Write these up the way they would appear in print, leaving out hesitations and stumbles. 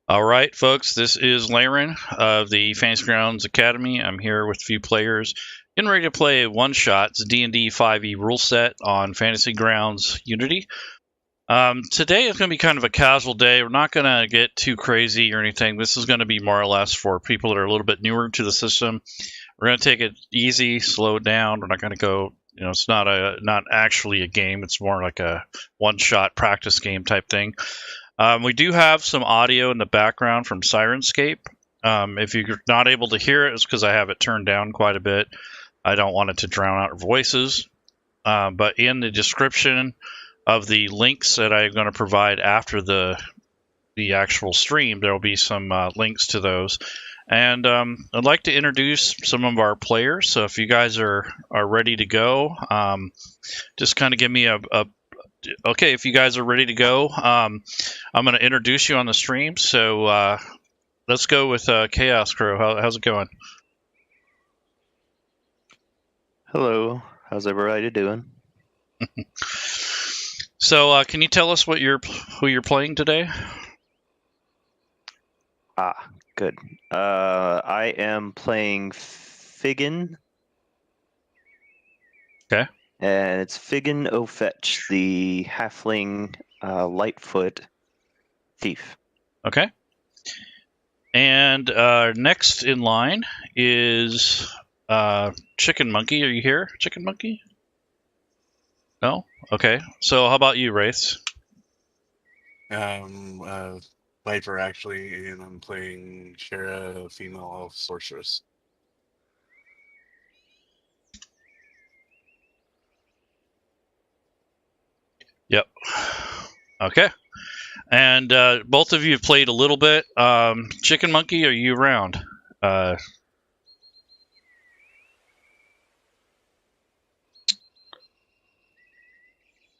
All right, folks, this is Laren of the Fantasy Grounds Academy. I'm here with a few players getting ready to play a one-shot. It's a DnD5e rule set on Fantasy Grounds Unity. Today is going to be kind of a casual day. We're not going to get too crazy or anything. This is going to be more or less for people that are a little bit newer to the system. We're going to take it easy, slow it down. We're not going to go, it's not actually a game. It's more like a one-shot practice game type thing. We do have some audio in the background from Sirenscape. If you're not able to hear it, it's because I have it turned down quite a bit. I don't want it to drown out our voices. But in the description of the links that I'm going to provide after the actual stream, there will be some links to those. And I'd like to introduce some of our players. So if you guys are ready to go, just kind of give me okay, if you guys are ready to go, I'm going to introduce you on the stream. So let's go with Chaos Crow. How's it going? Hello. How's everybody doing? So can you tell us who you're playing today? Good. I am playing Figgin. Okay. And it's Figgin O'Fetch, the halfling Lightfoot thief. Okay. And next in line is Chicken Monkey. Are you here, Chicken Monkey? No? Okay. So how about you, Wraiths? Viper, actually, and I'm playing Shara, female elf sorceress. Yep. Okay. And both of you have played a little bit. Chicken Monkey, are you around?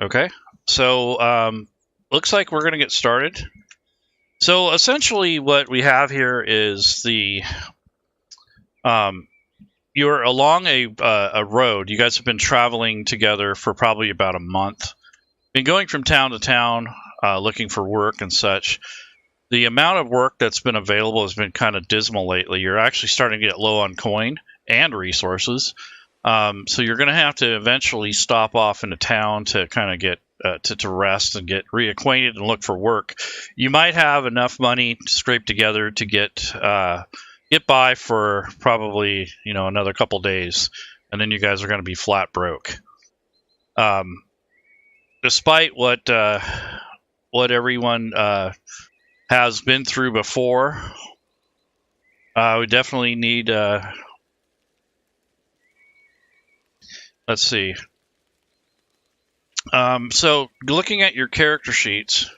Okay. So looks like we're going to get started. So essentially what we have here is you're along a road. You guys have been traveling together for probably about a month. Been going from town to town, looking for work and such. The amount of work that's been available has been kind of dismal lately. You're actually starting to get low on coin and resources. So you're going to have to eventually stop off into town to kind of get to rest and get reacquainted and look for work. You might have enough money to scrape together to get by for probably another couple days, and then you guys are going to be flat broke. Despite what everyone has been through before, we definitely need. Let's see. So looking at your character sheets,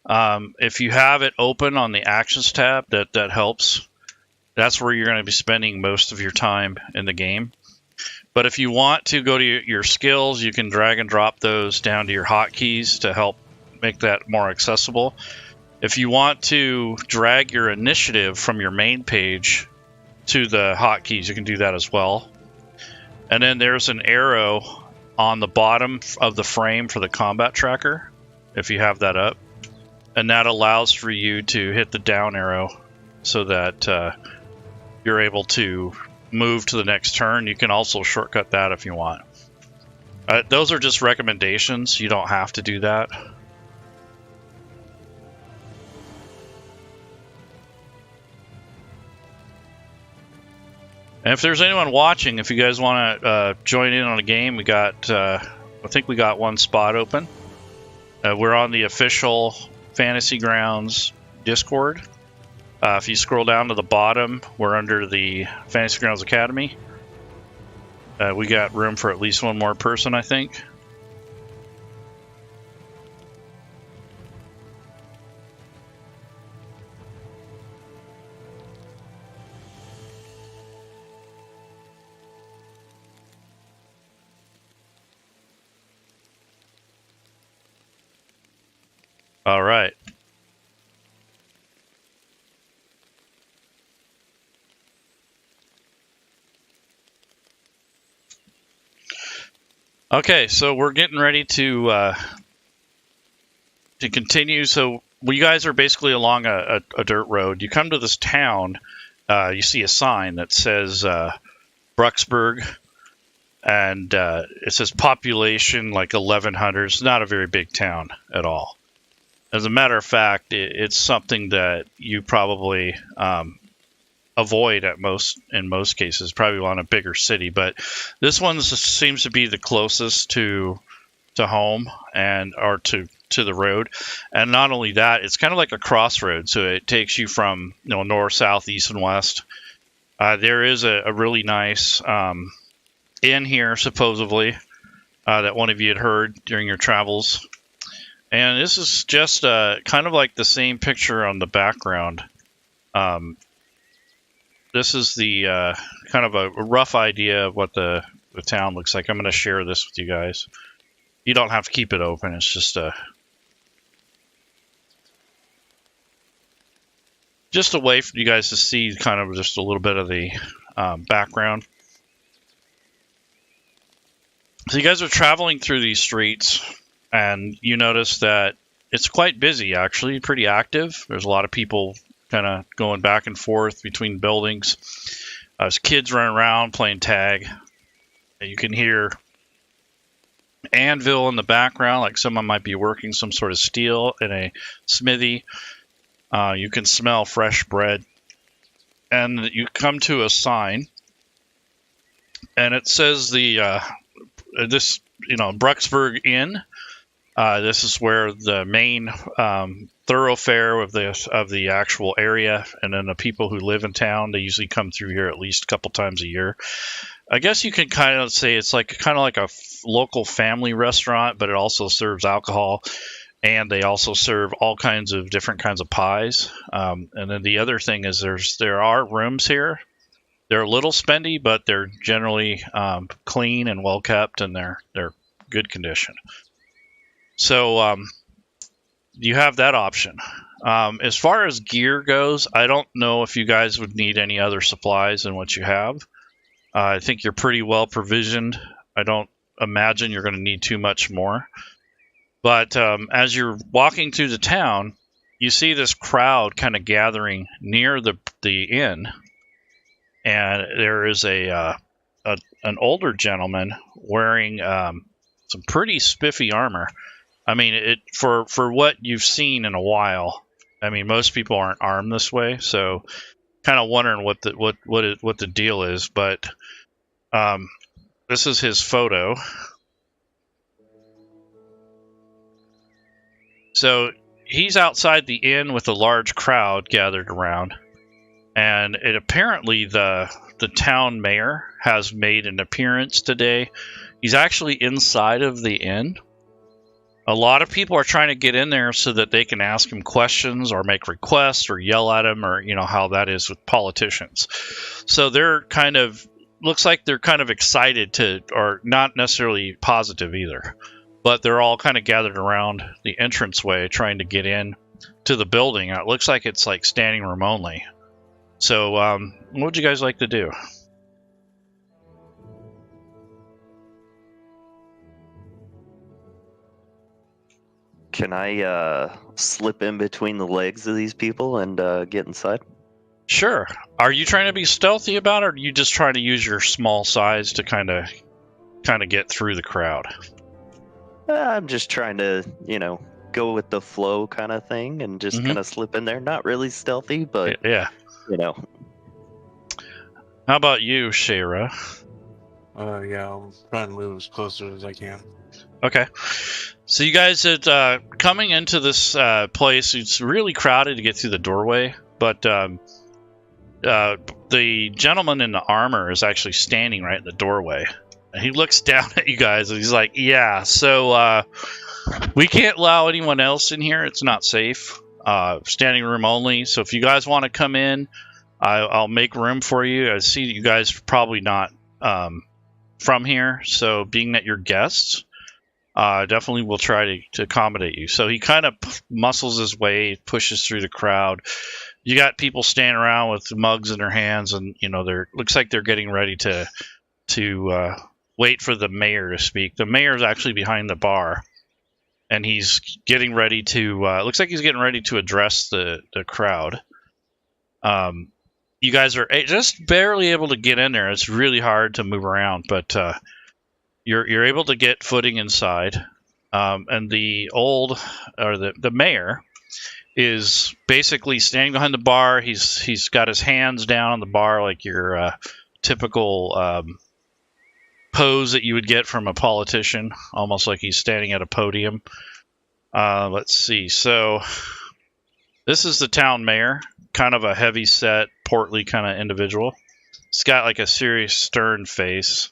if you have it open on the Actions tab, that helps. That's where you're going to be spending most of your time in the game. But if you want to go to your skills, you can drag and drop those down to your hotkeys to help make that more accessible. If you want to drag your initiative from your main page to the hotkeys, you can do that as well. And then there's an arrow on the bottom of the frame for the combat tracker, if you have that up. And that allows for you to hit the down arrow so that you're able to move to the next turn. You can also shortcut that if you want. Those are just recommendations. You don't have to do that. And if there's anyone watching, if you guys want to join in on a game, we got, I think we got one spot open. We're on the official Fantasy Grounds Discord. If you scroll down to the bottom, we're under the Fantasy Grounds Academy. We got room for at least one more person, I think. All right. Okay, so we're getting ready to continue. So you guys are basically along a dirt road. You come to this town. You see a sign that says Brucksburg, and it says population like 1,100. It's not a very big town at all. As a matter of fact, it's something that you probably avoid in most cases. Probably want a bigger city, but this one seems to be the closest to home or to the road. And not only that, it's kind of like a crossroad, so it takes you from north, south, east, and west. There is a really nice inn here, supposedly, that one of you had heard during your travels. And this is just kind of like the same picture on the background. This is the kind of a rough idea of what the town looks like. I'm going to share this with you guys. You don't have to keep it open. It's just a way for you guys to see kind of just a little bit of the background. So you guys are traveling through these streets, and you notice that it's quite busy, actually, pretty active. There's a lot of people kind of going back and forth between buildings. There's kids running around playing tag. You can hear anvil in the background, like someone might be working some sort of steel in a smithy. You can smell fresh bread. And you come to a sign, and it says Brucksburg Inn. This is where the main thoroughfare of the actual area, and then the people who live in town, they usually come through here at least a couple times a year. I guess you can kind of say it's kind of like a local family restaurant, but it also serves alcohol, and they also serve all kinds of different kinds of pies. And then the other thing is there are rooms here. They're a little spendy, but they're generally clean and well kept, and they're good condition. So you have that option. As far as gear goes, I don't know if you guys would need any other supplies than what you have. I think you're pretty well provisioned. I don't imagine you're going to need too much more. But as you're walking through the town, you see this crowd kind of gathering near the inn. And there is an older gentleman wearing some pretty spiffy armor. I mean, for what you've seen in a while. I mean, most people aren't armed this way, so kind of wondering what the deal is. But this is his photo. So he's outside the inn with a large crowd gathered around, and apparently the town mayor has made an appearance today. He's actually inside of the inn. A lot of people are trying to get in there so that they can ask him questions or make requests or yell at him, or how that is with politicians. So they're looks like they're kind of excited to, or not necessarily positive either, but they're all kind of gathered around the entranceway trying to get in to the building. It looks like it's like standing room only. So what would you guys like to do? Can I slip in between the legs of these people and get inside? Sure. Are you trying to be stealthy about it, or are you just trying to use your small size to kind of get through the crowd? I'm just trying to, go with the flow kind of thing and just kind of slip in there. Not really stealthy, but yeah. How about you, Shayra? Yeah, I'll try and move as closer as I can. Okay. So you guys are coming into this place. It's really crowded to get through the doorway, but the gentleman in the armor is actually standing right in the doorway. And he looks down at you guys and he's like, yeah, so we can't allow anyone else in here. It's not safe. Standing room only. So if you guys want to come in, I'll make room for you. I see that you guys are probably not from here. So being that you're guests, definitely will try to accommodate you. So he kind of muscles his way, pushes through the crowd. You got people standing around with mugs in their hands, and looks like they're getting ready to wait for the mayor to speak. The mayor's actually behind the bar, and he's getting ready to. Looks like he's getting ready to address the crowd. You guys are just barely able to get in there. It's really hard to move around, but you're able to get footing inside. And the mayor is basically standing behind the bar. He's got his hands down on the bar like your typical pose that you would get from a politician, almost like he's standing at a podium. Let's see. So this is the town mayor, kind of a heavy-set, portly kind of individual. He's got like a serious, stern face.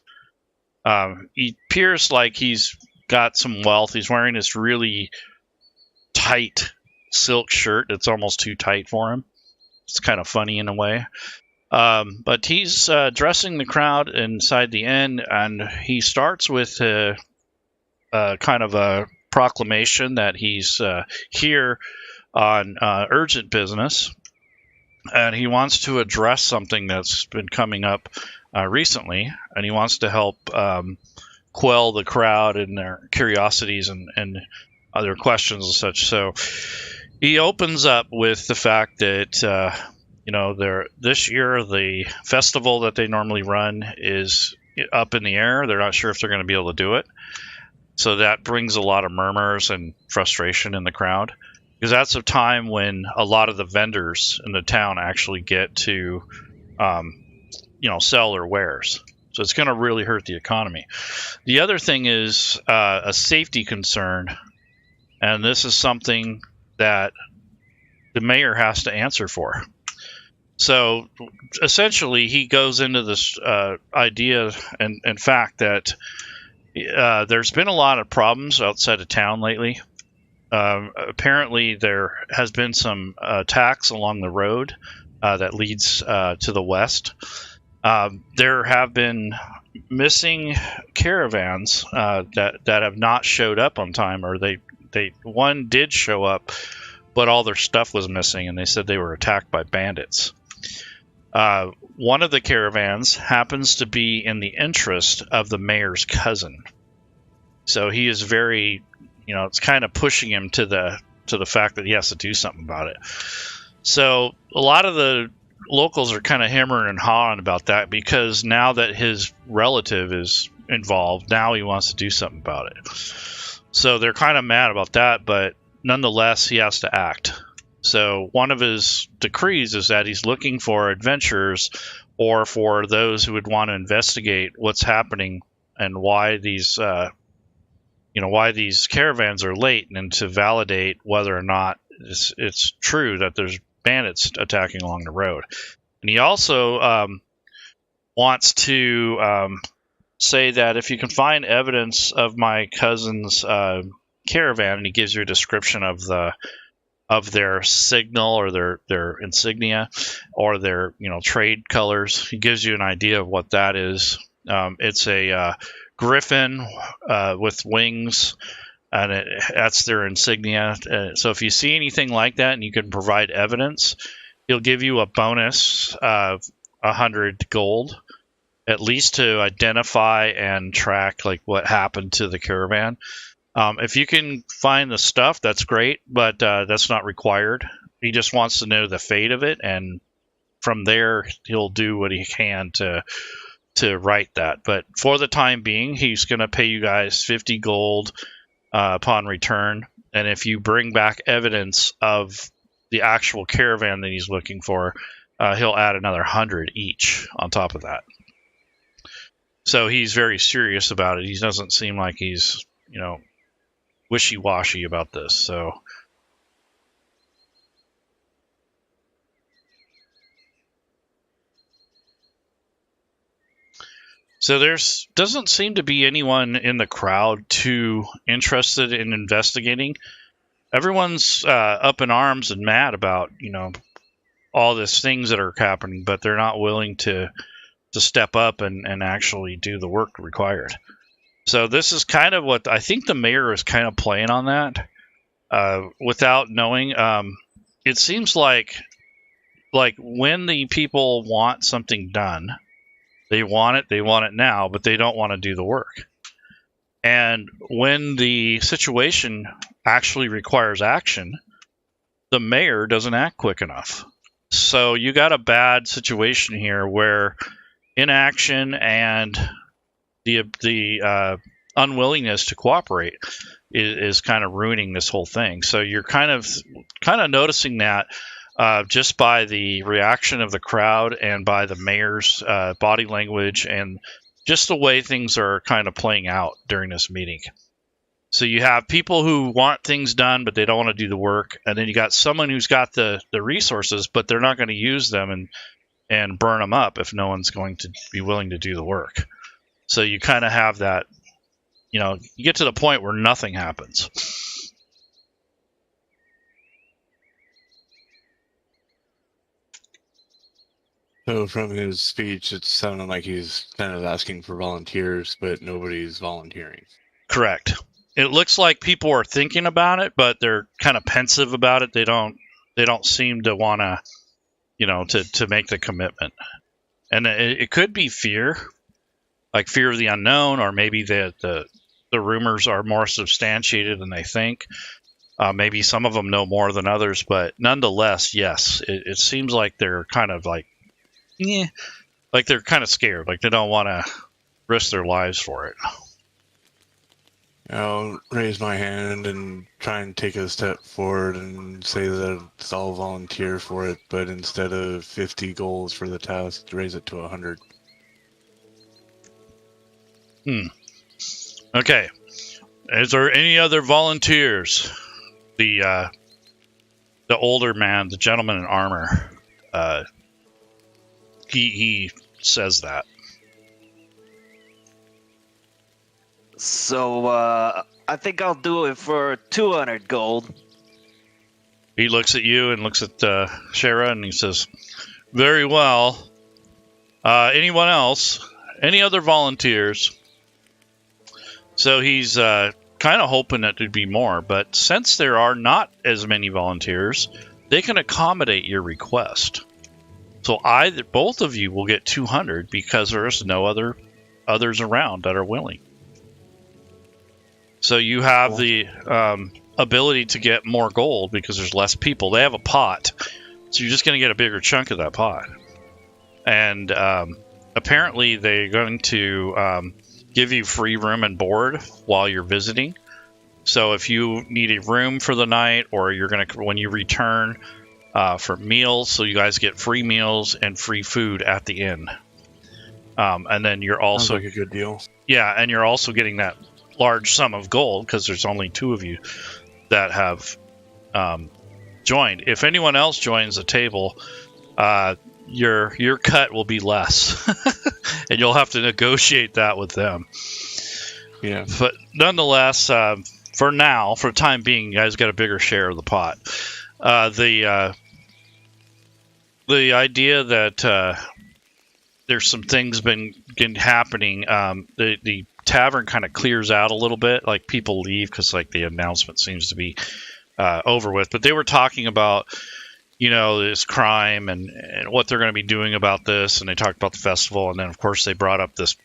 He appears like he's got some wealth. He's wearing this really tight silk shirt that's almost too tight for him. It's kind of funny in a way. But he's addressing the crowd inside the inn, and he starts with kind of a proclamation that he's here on urgent business, and he wants to address something that's been coming up recently, and he wants to help quell the crowd and their curiosities and other questions and such. So he opens up with the fact that this year the festival that they normally run is up in the air. They're not sure if they're going to be able to do it. So that brings a lot of murmurs and frustration in the crowd, because that's a time when a lot of the vendors in the town actually get to sell their wares. So it's going to really hurt the economy. The other thing is a safety concern, and this is something that the mayor has to answer for. So essentially, he goes into this idea and fact that there's been a lot of problems outside of town lately. Apparently, there has been some attacks along the road that leads to the west. There have been missing caravans that have not showed up on time, or one did show up, but all their stuff was missing, and they said they were attacked by bandits. One of the caravans happens to be in the interest of the mayor's cousin, so he is very, it's kind of pushing him to the fact that he has to do something about it. So a lot of the locals are kind of hammering and hawing about that, because now that his relative is involved, now he wants to do something about it. So they're kind of mad about that, but nonetheless, he has to act. So one of his decrees is that he's looking for adventurers, or for those who would want to investigate what's happening and why these caravans are late, and to validate whether or not it's true that there's bandits attacking along the road. And he also wants to say that if you can find evidence of my cousin's caravan, and he gives you a description of their signal, or their insignia, or their trade colors. He gives you an idea of what that is. It's a griffin with wings, and that's their insignia. So if you see anything like that and you can provide evidence, he'll give you a bonus of 100 gold, at least to identify and track like what happened to the caravan. If you can find the stuff, that's great, but that's not required. He just wants to know the fate of it, and from there he'll do what he can to right that. But for the time being, he's going to pay you guys 50 gold upon return, and if you bring back evidence of the actual caravan that he's looking for, he'll add another 100 each on top of that. So he's very serious about it. He doesn't seem like he's wishy-washy about this. So there doesn't seem to be anyone in the crowd too interested in investigating. Everyone's up in arms and mad about all these things that are happening, but they're not willing to step up and actually do the work required. So this is kind of what I think the mayor is kind of playing on that without knowing. It seems like when the people want something done, they want it now, but they don't want to do the work. And when the situation actually requires action, the mayor doesn't act quick enough. So you got a bad situation here where inaction and the unwillingness to cooperate is kind of ruining this whole thing. So you're kind of noticing that just by the reaction of the crowd and by the mayor's body language and just the way things are kind of playing out during this meeting. So you have people who want things done, but they don't want to do the work. And then you got someone who's got the resources, but they're not going to use them and burn them up if no one's going to be willing to do the work. So you kind of have that, you get to the point where nothing happens. So from his speech, it sounded like he's kind of asking for volunteers, but nobody's volunteering. Correct. It looks like people are thinking about it, but they're kind of pensive about it. They don't seem to want to, to make the commitment. And it could be fear, like fear of the unknown, or maybe the rumors are more substantiated than they think. Maybe some of them know more than others, but nonetheless, yes, it seems like they're kind of like they're kind of scared, like they don't want to risk their lives for it. I'll raise my hand and try and take a step forward and say that I'll volunteer for it, but instead of 50 goals for the task, raise it to 100. Okay. Is there any other volunteers? The older man, the gentleman in armor, he says that. So, I think I'll do it for 200 gold. He looks at you and looks at Shara and he says, very well. Anyone else? Any other volunteers? So he's kind of hoping that there'd be more, but since there are not as many volunteers, they can accommodate your request. So both of you will get 200 because there's no others around that are willing. So you have the ability to get more gold because there's less people. They have a pot, so you're just going to get a bigger chunk of that pot. And apparently they're going to give you free room and board while you're visiting. So if you need a room for the night, or you're going to, when you return, for meals, so you guys get free meals and free food at the inn. And then you're also Sounds like a good deal. Yeah, and you're also getting that large sum of gold because there's only 2 of you that have joined. If anyone else joins the table, your cut will be less, and you'll have to negotiate that with them. Yeah, but nonetheless, for now, for the time being, you guys got a bigger share of the pot. The idea that there's some things been happening. The tavern kind of clears out a little bit, like people leave because like the announcement seems to be over with. But they were talking about this crime and what they're going to be doing about this, and they talked about the festival, and then of course they brought up this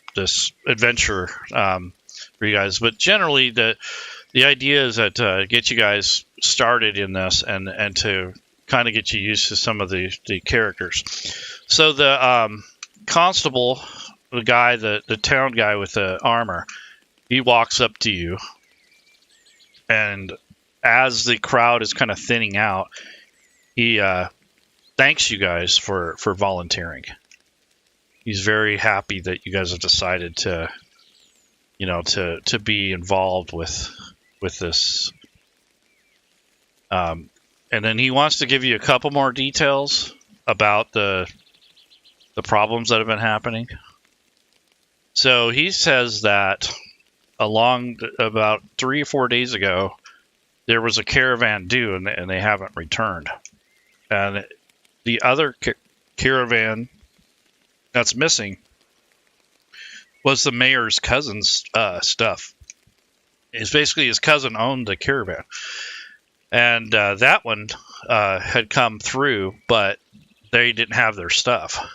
adventure for you guys. But generally, the idea is that get you guys started in this and to kind of get you used to some of the characters. So the constable, the guy, the town guy with the armor, he walks up to you, and as the crowd is kind of thinning out, he thanks you guys for volunteering. He's very happy that you guys have decided to be involved with this. And then he wants to give you a couple more details about the problems that have been happening. So he says that about 3 or 4 days ago, there was a caravan due, and they haven't returned. And the other caravan that's missing was the mayor's cousin's stuff. It's basically his cousin owned the caravan. And that one had come through, but they didn't have their stuff.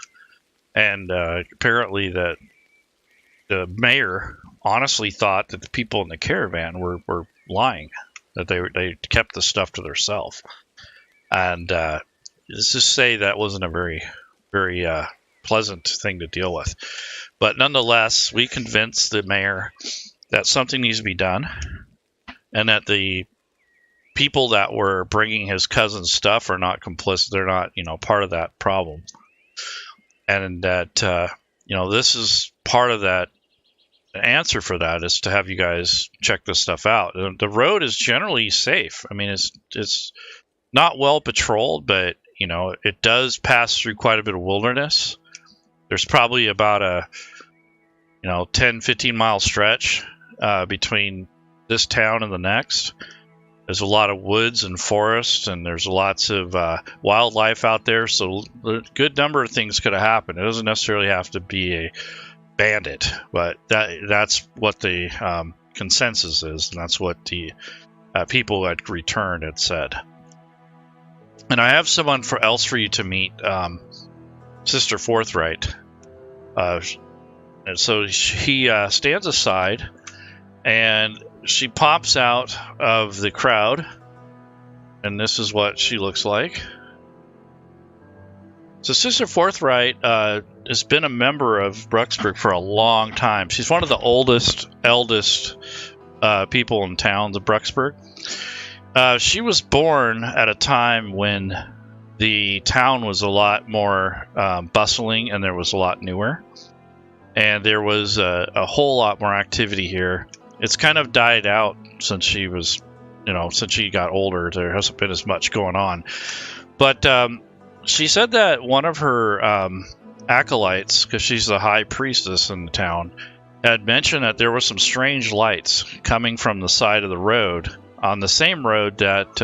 And apparently the mayor honestly thought that the people in the caravan were lying, that they kept the stuff to themselves. And let's just say that wasn't a very pleasant thing to deal with. But nonetheless, we convinced the mayor that something needs to be done, and that the people that were bringing his cousin's stuff are not complicit. They're not, part of that problem. And that, this is part of that. The answer for that is to have you guys check this stuff out. The road is generally safe. I mean, it's not well patrolled, but, it does pass through quite a bit of wilderness. There's probably about a, 10, 15 mile stretch between this town and the next. There's a lot of woods and forests, and there's lots of wildlife out there, so a good number of things could have happened. It doesn't necessarily have to be a bandit, but that's what the consensus is, and that's what the people who had returned had said. And I have someone else for you to meet, Sister Forthright. And so she stands aside, and she pops out of the crowd, and this is what she looks like. So Sister Forthright has been a member of Brucksburg for a long time. She's one of the eldest people in town, of Brucksburg. She was born at a time when the town was a lot more bustling, and there was a lot newer. And there was a whole lot more activity here. It's kind of died out since she was, since she got older. There hasn't been as much going on. But she said that one of her acolytes, because she's the high priestess in the town, had mentioned that there were some strange lights coming from the side of the road, on the same road that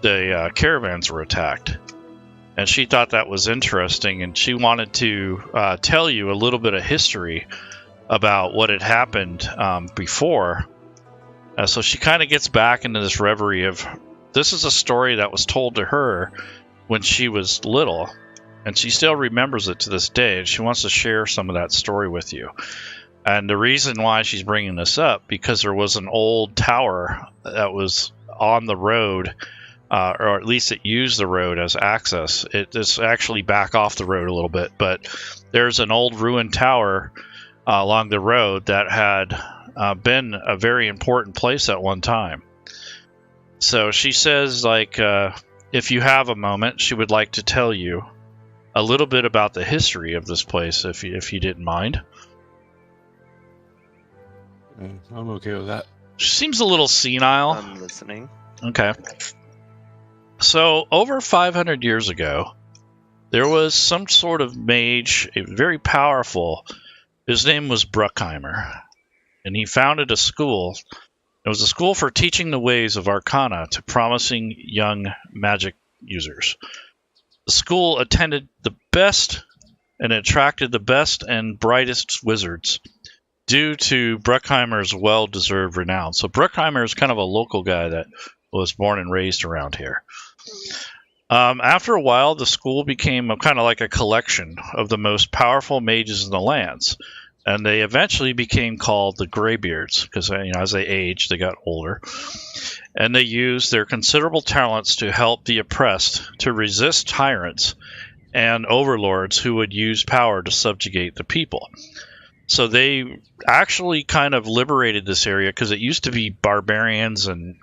the caravans were attacked. And she thought that was interesting, and she wanted to tell you a little bit of history about what had happened before. So she kind of gets back into this reverie of, this is a story that was told to her when she was little, and she still remembers it to this day, and she wants to share some of that story with you. And the reason why she's bringing this up, because there was an old tower that was on the road, or at least it used the road as access. It is actually back off the road a little bit, but there's an old ruined tower along the road that had been a very important place at one time. So she says, if you have a moment, she would like to tell you a little bit about the history of this place, if you didn't mind. I'm okay with that. She seems a little senile. I'm listening. Okay. So, over 500 years ago, there was some sort of mage, very powerful. His name was Bruckheimer, and he founded a school. It was a school for teaching the ways of Arcana to promising young magic users. The school attended the best and attracted the best and brightest wizards due to Bruckheimer's well-deserved renown. So Bruckheimer is kind of a local guy that was born and raised around here. After a while, the school became kind of like a collection of the most powerful mages in the lands, and they eventually became called the Greybeards because as they aged, they got older, and they used their considerable talents to help the oppressed to resist tyrants and overlords who would use power to subjugate the people. So they actually kind of liberated this area because it used to be barbarians and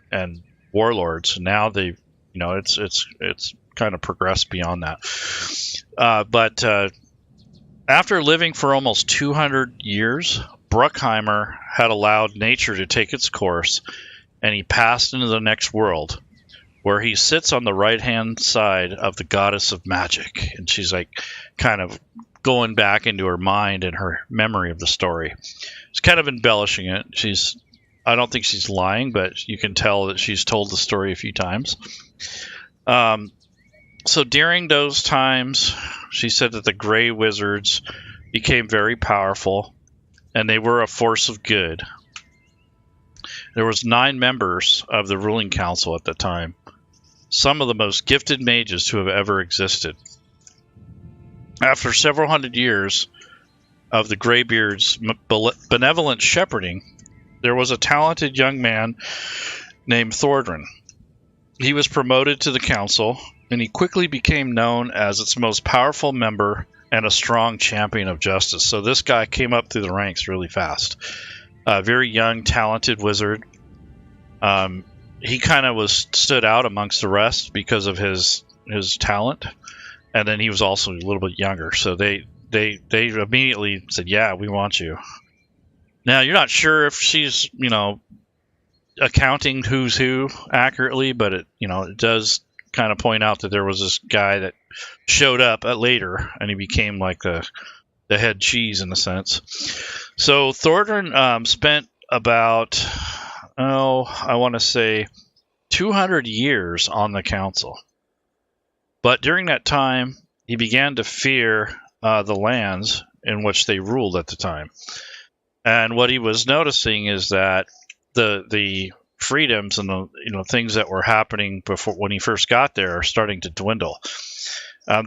warlords, and now they it's kind of progressed beyond that. But after living for almost 200 years, Bruckheimer had allowed nature to take its course, and he passed into the next world, where he sits on the right-hand side of the goddess of magic. And she's kind of going back into her mind and her memory of the story. She's kind of embellishing it. I don't think she's lying, but you can tell that she's told the story a few times. So during those times, she said that the Grey Wizards became very powerful, and they were a force of good. There was 9 members of the ruling council at the time, some of the most gifted mages to have ever existed. After several hundred years, of the Greybeard's benevolent shepherding, there was a talented young man named Thordrin. He was promoted to the council, and he quickly became known as its most powerful member and a strong champion of justice. So this guy came up through the ranks really fast. A very young, talented wizard. He kind of stood out amongst the rest because of his talent, and then he was also a little bit younger. So they immediately said, "Yeah, we want you." Now you're not sure if she's accounting who's who accurately, but it does kind of point out that there was this guy that showed up later, and he became like the head cheese in a sense. So Thordrin spent about I want to say 200 years on the council, but during that time he began to fear the lands in which they ruled at the time, and what he was noticing is that the freedoms and the things that were happening before when he first got there are starting to dwindle.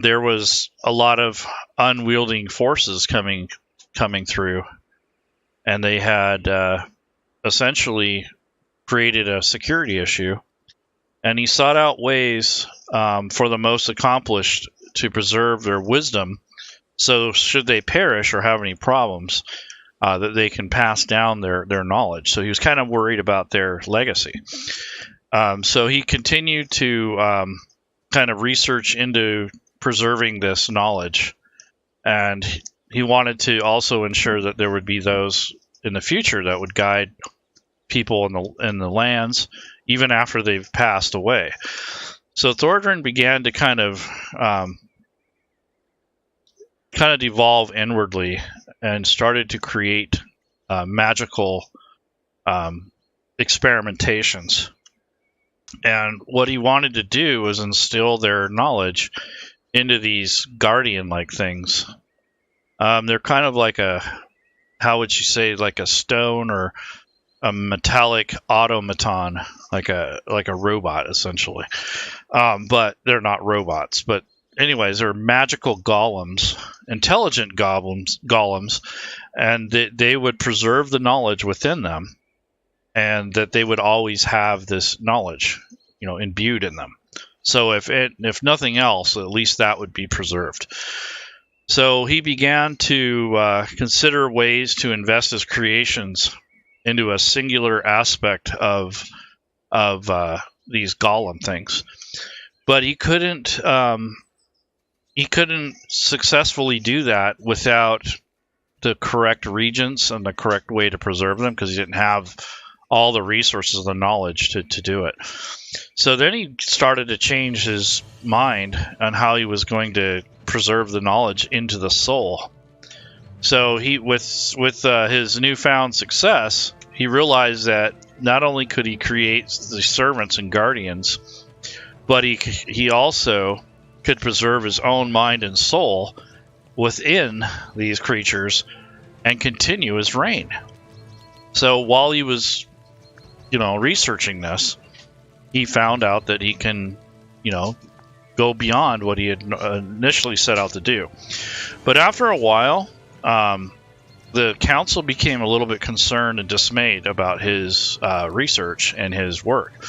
There was a lot of unwielding forces coming through, and they had essentially created a security issue. And he sought out ways for the most accomplished to preserve their wisdom, so should they perish or have any problems, that they can pass down their knowledge. So he was kind of worried about their legacy. So he continued to kind of research into preserving this knowledge, and he wanted to also ensure that there would be those in the future that would guide people in the lands even after they've passed away. So Thordrin began to kind of devolve inwardly and started to create magical experimentations. And what he wanted to do was instill their knowledge into these guardian-like things. They're kind of like how would you say, like a stone or a metallic automaton, like a robot essentially. But they're not robots. But anyways, they're magical golems, intelligent golems, and they would preserve the knowledge within them, and that they would always have this knowledge, imbued in them. So if nothing else, at least that would be preserved. So he began to consider ways to invest his creations into a singular aspect of these golem things, but he couldn't successfully do that without the correct regents and the correct way to preserve them, because he didn't have all the resources and the knowledge to do it. So then he started to change his mind on how he was going to preserve the knowledge into the soul. So he, with his newfound success, he realized that not only could he create the servants and guardians, but he also could preserve his own mind and soul within these creatures and continue his reign. So while he was, researching this, he found out that he can, go beyond what he had initially set out to do. But after a while, the council became a little bit concerned and dismayed about his research and his work,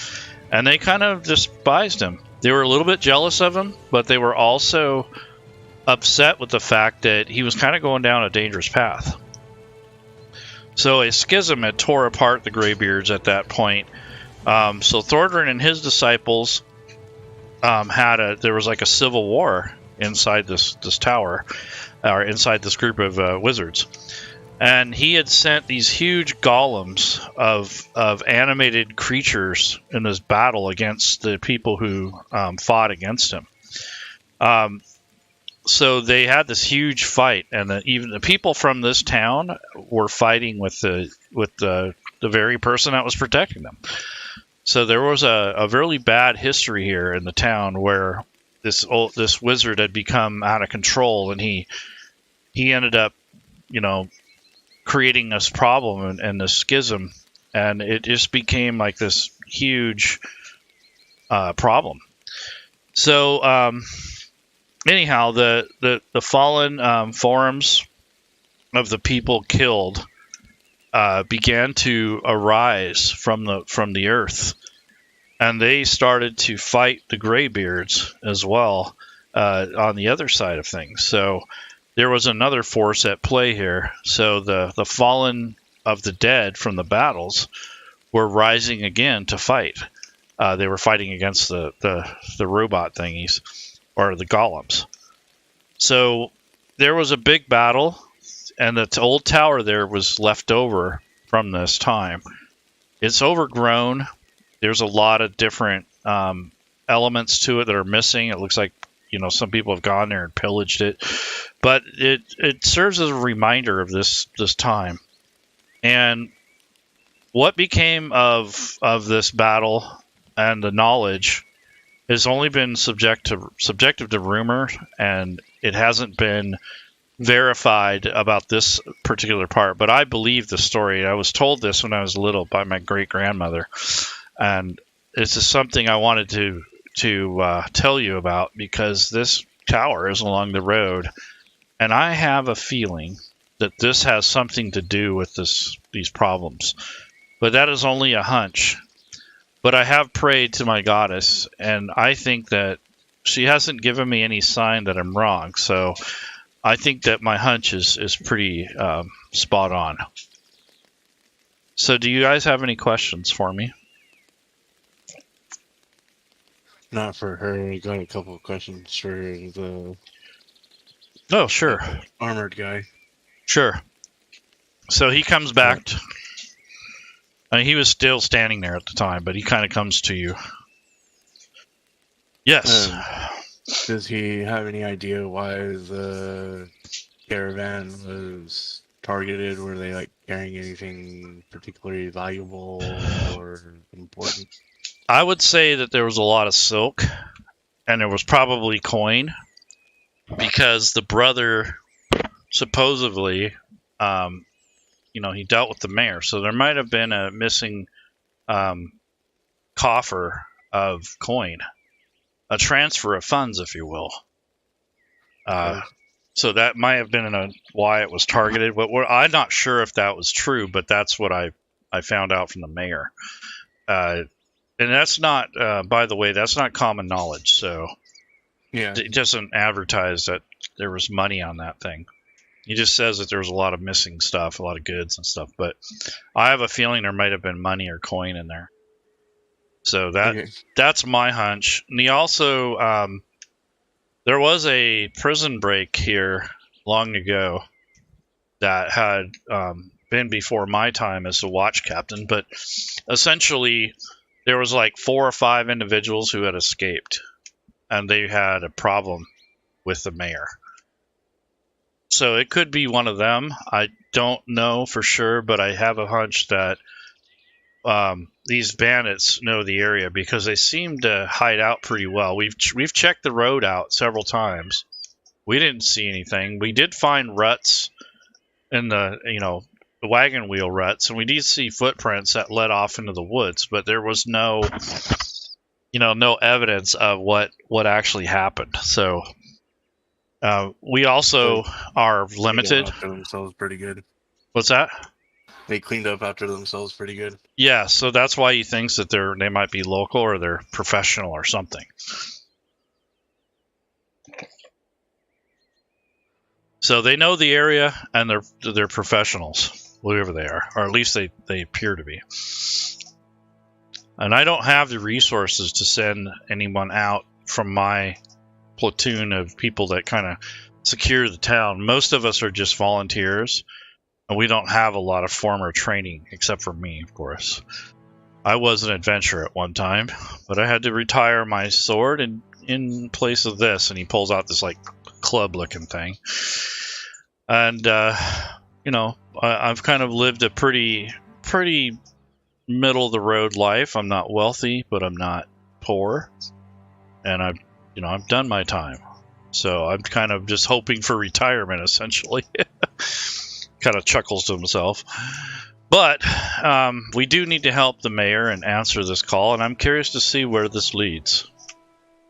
and they kind of despised him. They were a little bit jealous of him, but they were also upset with the fact that he was kind of going down a dangerous path. So a schism had tore apart the Greybeards at that point. So Thordrin and his disciples there was like a civil war inside this tower, or inside this group of wizards. And he had sent these huge golems of animated creatures in this battle against the people who fought against him. So they had this huge fight, and even the people from this town were fighting with the very person that was protecting them. So there was a really bad history here in the town where this wizard had become out of control, and he ended up, creating this problem and this schism, and it just became like this huge problem. So anyhow, the fallen forums of the people killed began to arise from the earth, and they started to fight the Greybeards as well on the other side of things. So there was another force at play here. So the fallen of the dead from the battles were rising again to fight. They were fighting against the robot thingies, or the golems. So there was a big battle, and the old tower there was left over from this time. It's overgrown. There's a lot of different elements to it that are missing. It looks like, some people have gone there and pillaged it. But it serves as a reminder of this time. And what became of this battle and the knowledge has only been subjective to rumor, and it hasn't been verified about this particular part. But I believe the story. I was told this when I was little by my great-grandmother, and this is something I wanted to tell you about, because this tower is along the road, and I have a feeling that this has something to do with these problems. But that is only a hunch. But I have prayed to my goddess, and I think that she hasn't given me any sign that I'm wrong. So I think that my hunch is pretty spot on. So do you guys have any questions for me? Not for her. I got a couple of questions for the Oh, sure. armored guy. Sure. So he comes back. He was still standing there at the time, but he kind of comes to you. Yes. Does he have any idea why the caravan was targeted? Were they like carrying anything particularly valuable or important? I would say that there was a lot of silk, and there was probably coin, because the brother supposedly, he dealt with the mayor. So there might have been a missing coffer of coin, a transfer of funds, if you will. So that might have been why it was targeted. But I'm not sure if that was true, but that's what I found out from the mayor. And that's not, by the way, that's not common knowledge. So yeah, it doesn't advertise that there was money on that thing. He just says that there was a lot of missing stuff, a lot of goods and stuff. But I have a feeling there might have been money or coin in there. So that's my hunch. And he also, there was a prison break here long ago that had been before my time as the watch captain. But essentially, there was like 4 or 5 individuals who had escaped, and they had a problem with the mayor. So it could be one of them. I don't know for sure, but I have a hunch that these bandits know the area, because they seem to hide out pretty well. We've checked the road out several times. We didn't see anything. We did find ruts in the wagon wheel ruts, and we did see footprints that led off into the woods, but there was no evidence of what actually happened. So we also are limited. After themselves pretty good. What's that? They cleaned up after themselves pretty good. Yeah, so that's why he thinks that they might be local, or they're professional or something. So they know the area, and they're professionals, whoever they are, or at least they appear to be. And I don't have the resources to send anyone out from my platoon of people that kind of secure the town. Most of us are just volunteers, and we don't have a lot of former training, except for me, of course. I was an adventurer at one time, but I had to retire my sword in place of this, and he pulls out this like club-looking thing. And I've kind of lived a pretty middle of the road life. I'm not wealthy, but I'm not poor, and I've done my time. So I'm kind of just hoping for retirement, essentially. Kind of chuckles to himself. But we do need to help the mayor and answer this call, and I'm curious to see where this leads.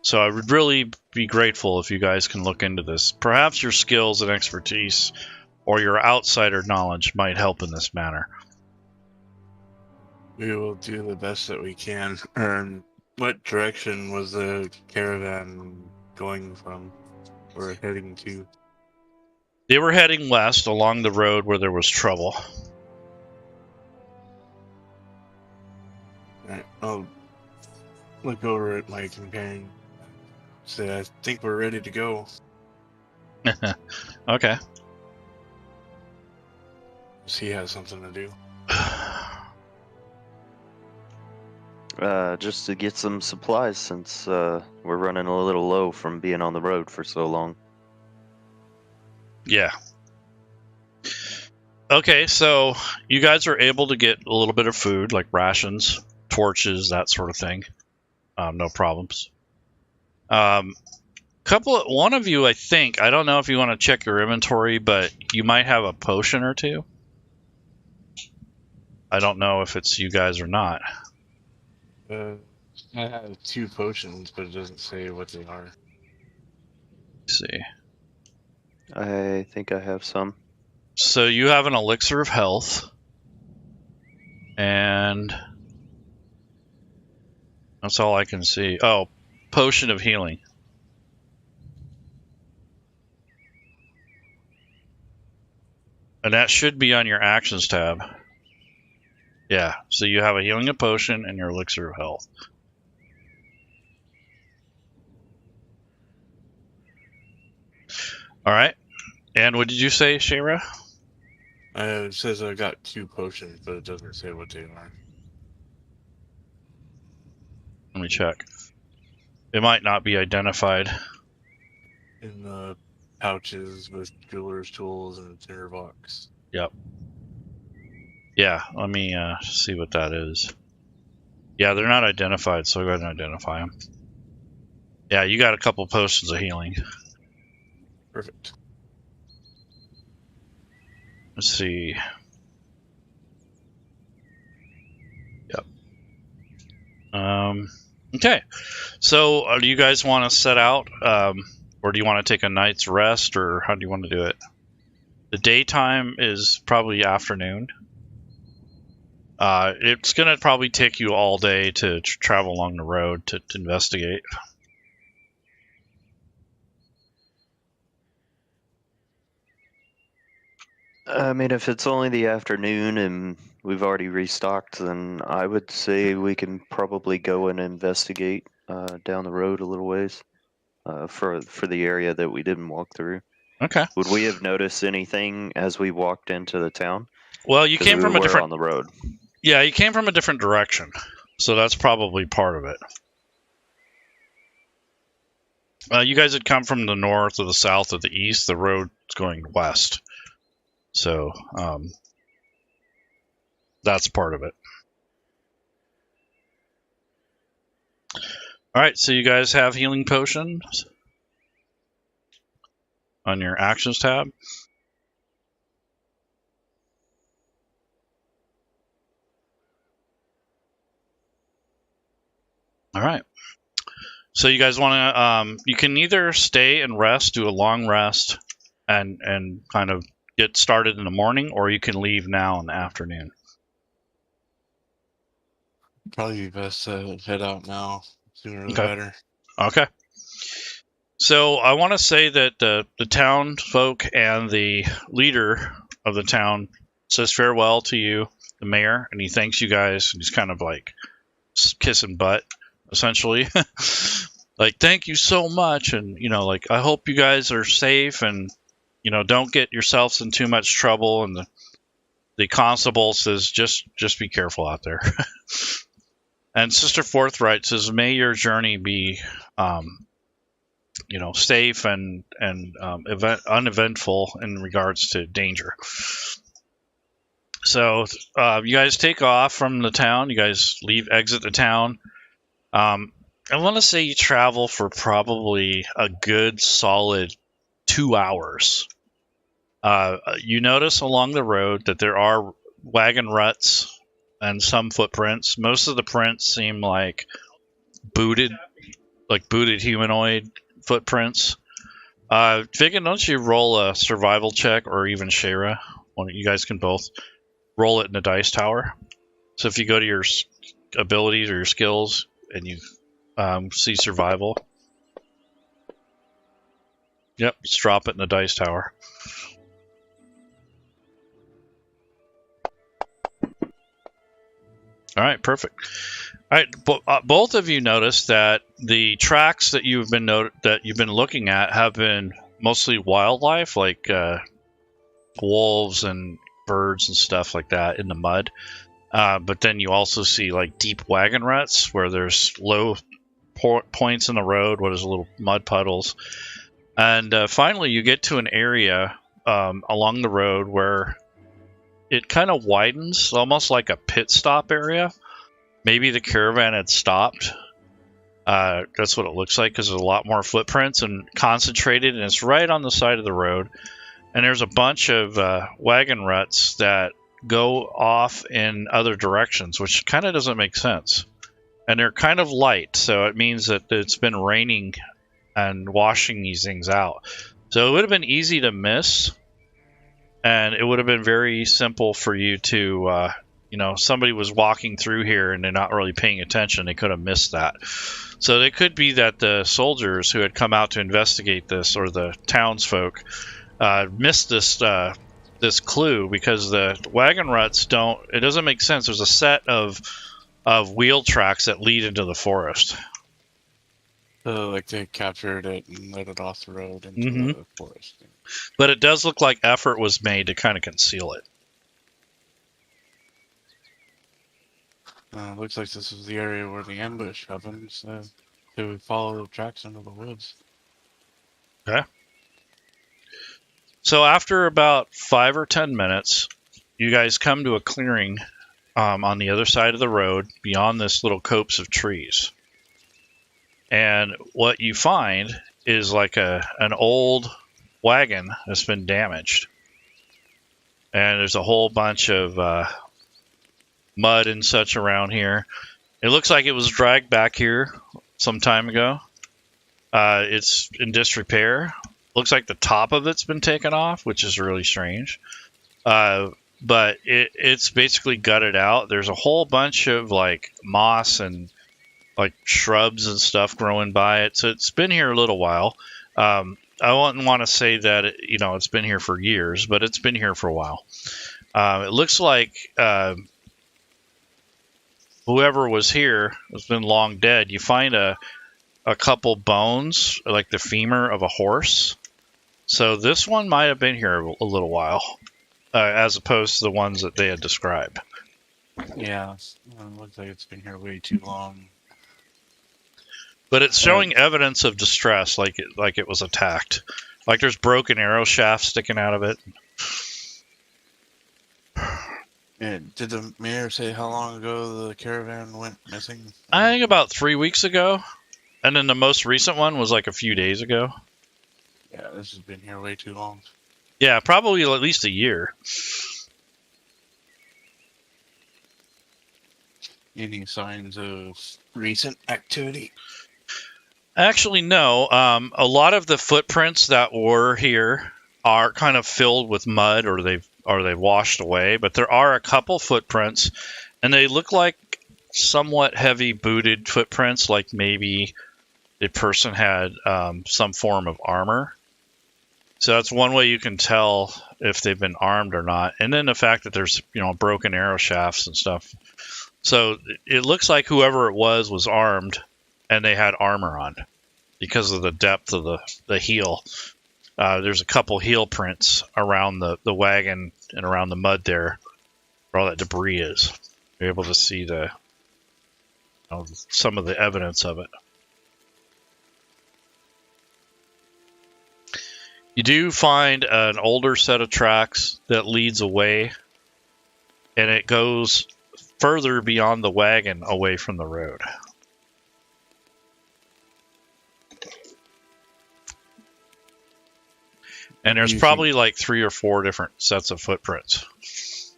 So I would really be grateful if you guys can look into this. Perhaps your skills and expertise or your outsider knowledge might help in this matter. We will do the best that we can. What direction was the caravan going from or heading to? They were heading west along the road where there was trouble. Alright, I'll look over at my companion. Say, I think we're ready to go. Okay. He has something to do. Just to get some supplies since we're running a little low from being on the road for so long. Yeah. Okay, so you guys are able to get a little bit of food, like rations, torches, that sort of thing. No problems. One of you, I think, I don't know if you want to check your inventory, but you might have a potion or two. I don't know if it's you guys or not. I have 2 potions, but it doesn't say what they are. Let's see. I think I have some. So you have an elixir of health, and that's all I can see. Oh, potion of healing. And that should be on your actions tab. Yeah, so you have a healing of potion and your elixir of health. All right. And what did you say, Shayra? It says I got 2 potions, but it doesn't say what they are. Let me check. It might not be identified. In the pouches with jeweler's tools and a tinder box. Yep. Yeah, let me see what that is. Yeah, they're not identified, so go ahead and identify them. Yeah, you got a couple potions of healing. Perfect. Let's see. Yep. Okay. So, do you guys want to set out, or do you want to take a night's rest, or how do you want to do it? The daytime is probably afternoon. It's going to probably take you all day to travel along the road to investigate. I mean, if it's only the afternoon and we've already restocked, then I would say we can probably go and investigate down the road a little ways for the area that we didn't walk through. Okay. Would we have noticed anything as we walked into the town? Well, you came from a different on the road. Yeah, you came from a different direction, so that's probably part of it. You guys had come from the north or the south or the east. The road's going west, so that's part of it. All right, so you guys have healing potions on your actions tab. All right. So you guys want to, you can either stay and rest, do a long rest, and kind of get started in the morning, or you can leave now in the afternoon. Probably best to head out now. Sooner the better. Okay. So I want to say that the town folk and the leader of the town says farewell to you, the mayor, and he thanks you guys. And he's kind of like kissing butt, essentially. Like, thank you so much, and like, I hope you guys are safe, and don't get yourselves in too much trouble. And the constable says, just be careful out there. And Sister Forthright says, may your journey be safe and uneventful in regards to danger. So you guys take off from the town. You guys exit the town. I want to say you travel for probably a good solid 2 hours. You notice along the road that there are wagon ruts and some footprints. Most of the prints seem like booted humanoid footprints. Figan, don't you roll a survival check, or even Shara? You guys can both roll it in the dice tower. So if you go to your abilities or your skills and you see survival, yep, just drop it in the dice tower. All right, perfect. All right, both of you noticed that the tracks that you've been looking at have been mostly wildlife, like wolves and birds and stuff like that in the mud. But then you also see like deep wagon ruts where there's low points in the road where there's little mud puddles. And finally, you get to an area along the road where it kind of widens, almost like a pit stop area. Maybe the caravan had stopped. That's what it looks like, because there's a lot more footprints and concentrated, and it's right on the side of the road. And there's a bunch of wagon ruts that go off in other directions, which kind of doesn't make sense. And they're kind of light, so it means that it's been raining and washing these things out. So it would have been easy to miss. And it would have been very simple for you to, somebody was walking through here and they're not really paying attention. They could have missed that. So it could be that the soldiers who had come out to investigate this, or the townsfolk, missed this clue, because the wagon ruts it doesn't make sense. There's a set of wheel tracks that lead into the forest. So, like, they captured it and let it off the road into the forest. But it does look like effort was made to kind of conceal it. Looks like this is the area where the ambush happened, so they would follow the tracks into the woods. Okay. So after about 5 or 10 minutes, you guys come to a clearing on the other side of the road beyond this little copse of trees. And what you find is like an old wagon that's been damaged. And there's a whole bunch of mud and such around here. It looks like it was dragged back here some time ago. It's in disrepair. Looks like the top of it's been taken off, which is really strange. But it's basically gutted out. There's a whole bunch of like moss and like shrubs and stuff growing by it. So it's been here a little while. I wouldn't want to say that it's been here for years, but it's been here for a while. It looks like whoever was here has been long dead. You find a couple bones, like the femur of a horse. So this one might have been here a little while, as opposed to the ones that they had described. Yeah, it looks like it's been here way too long. But it's showing evidence of distress, like it was attacked. Like there's broken arrow shafts sticking out of it. And did the mayor say how long ago the caravan went missing? I think about 3 weeks ago. And then the most recent one was like a few days ago. Yeah, this has been here way too long. Yeah, probably at least a year. Any signs of recent activity? Actually, no. A lot of the footprints that were here are kind of filled with mud, or they've washed away. But there are a couple footprints, and they look like somewhat heavy booted footprints, like maybe a person had some form of armor. So that's one way you can tell if they've been armed or not. And then the fact that there's broken arrow shafts and stuff. So it looks like whoever it was armed, and they had armor on because of the depth of the heel. There's a couple heel prints around the wagon and around the mud there, where all that debris is. You're able to see some of the evidence of it. You do find an older set of tracks that leads away, and it goes further beyond the wagon away from the road. And there's probably like 3 or 4 different sets of footprints.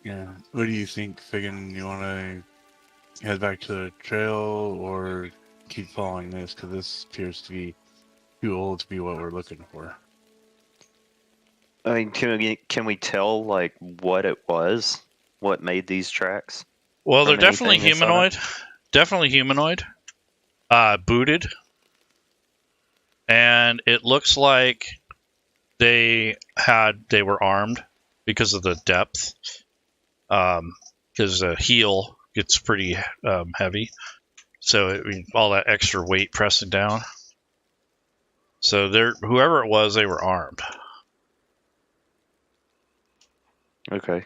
Yeah. What do you think, Figan? You want to head back to the trail or keep following this? Because this appears to be too old to be what we're looking for. I mean, can we tell like what it was? What made these tracks? Well, they're From definitely anything you saw? humanoid. Definitely humanoid. Booted. And it looks like they were armed because of the depth. Because the heel gets pretty heavy. So all that extra weight pressing down. So whoever it was, they were armed. Okay.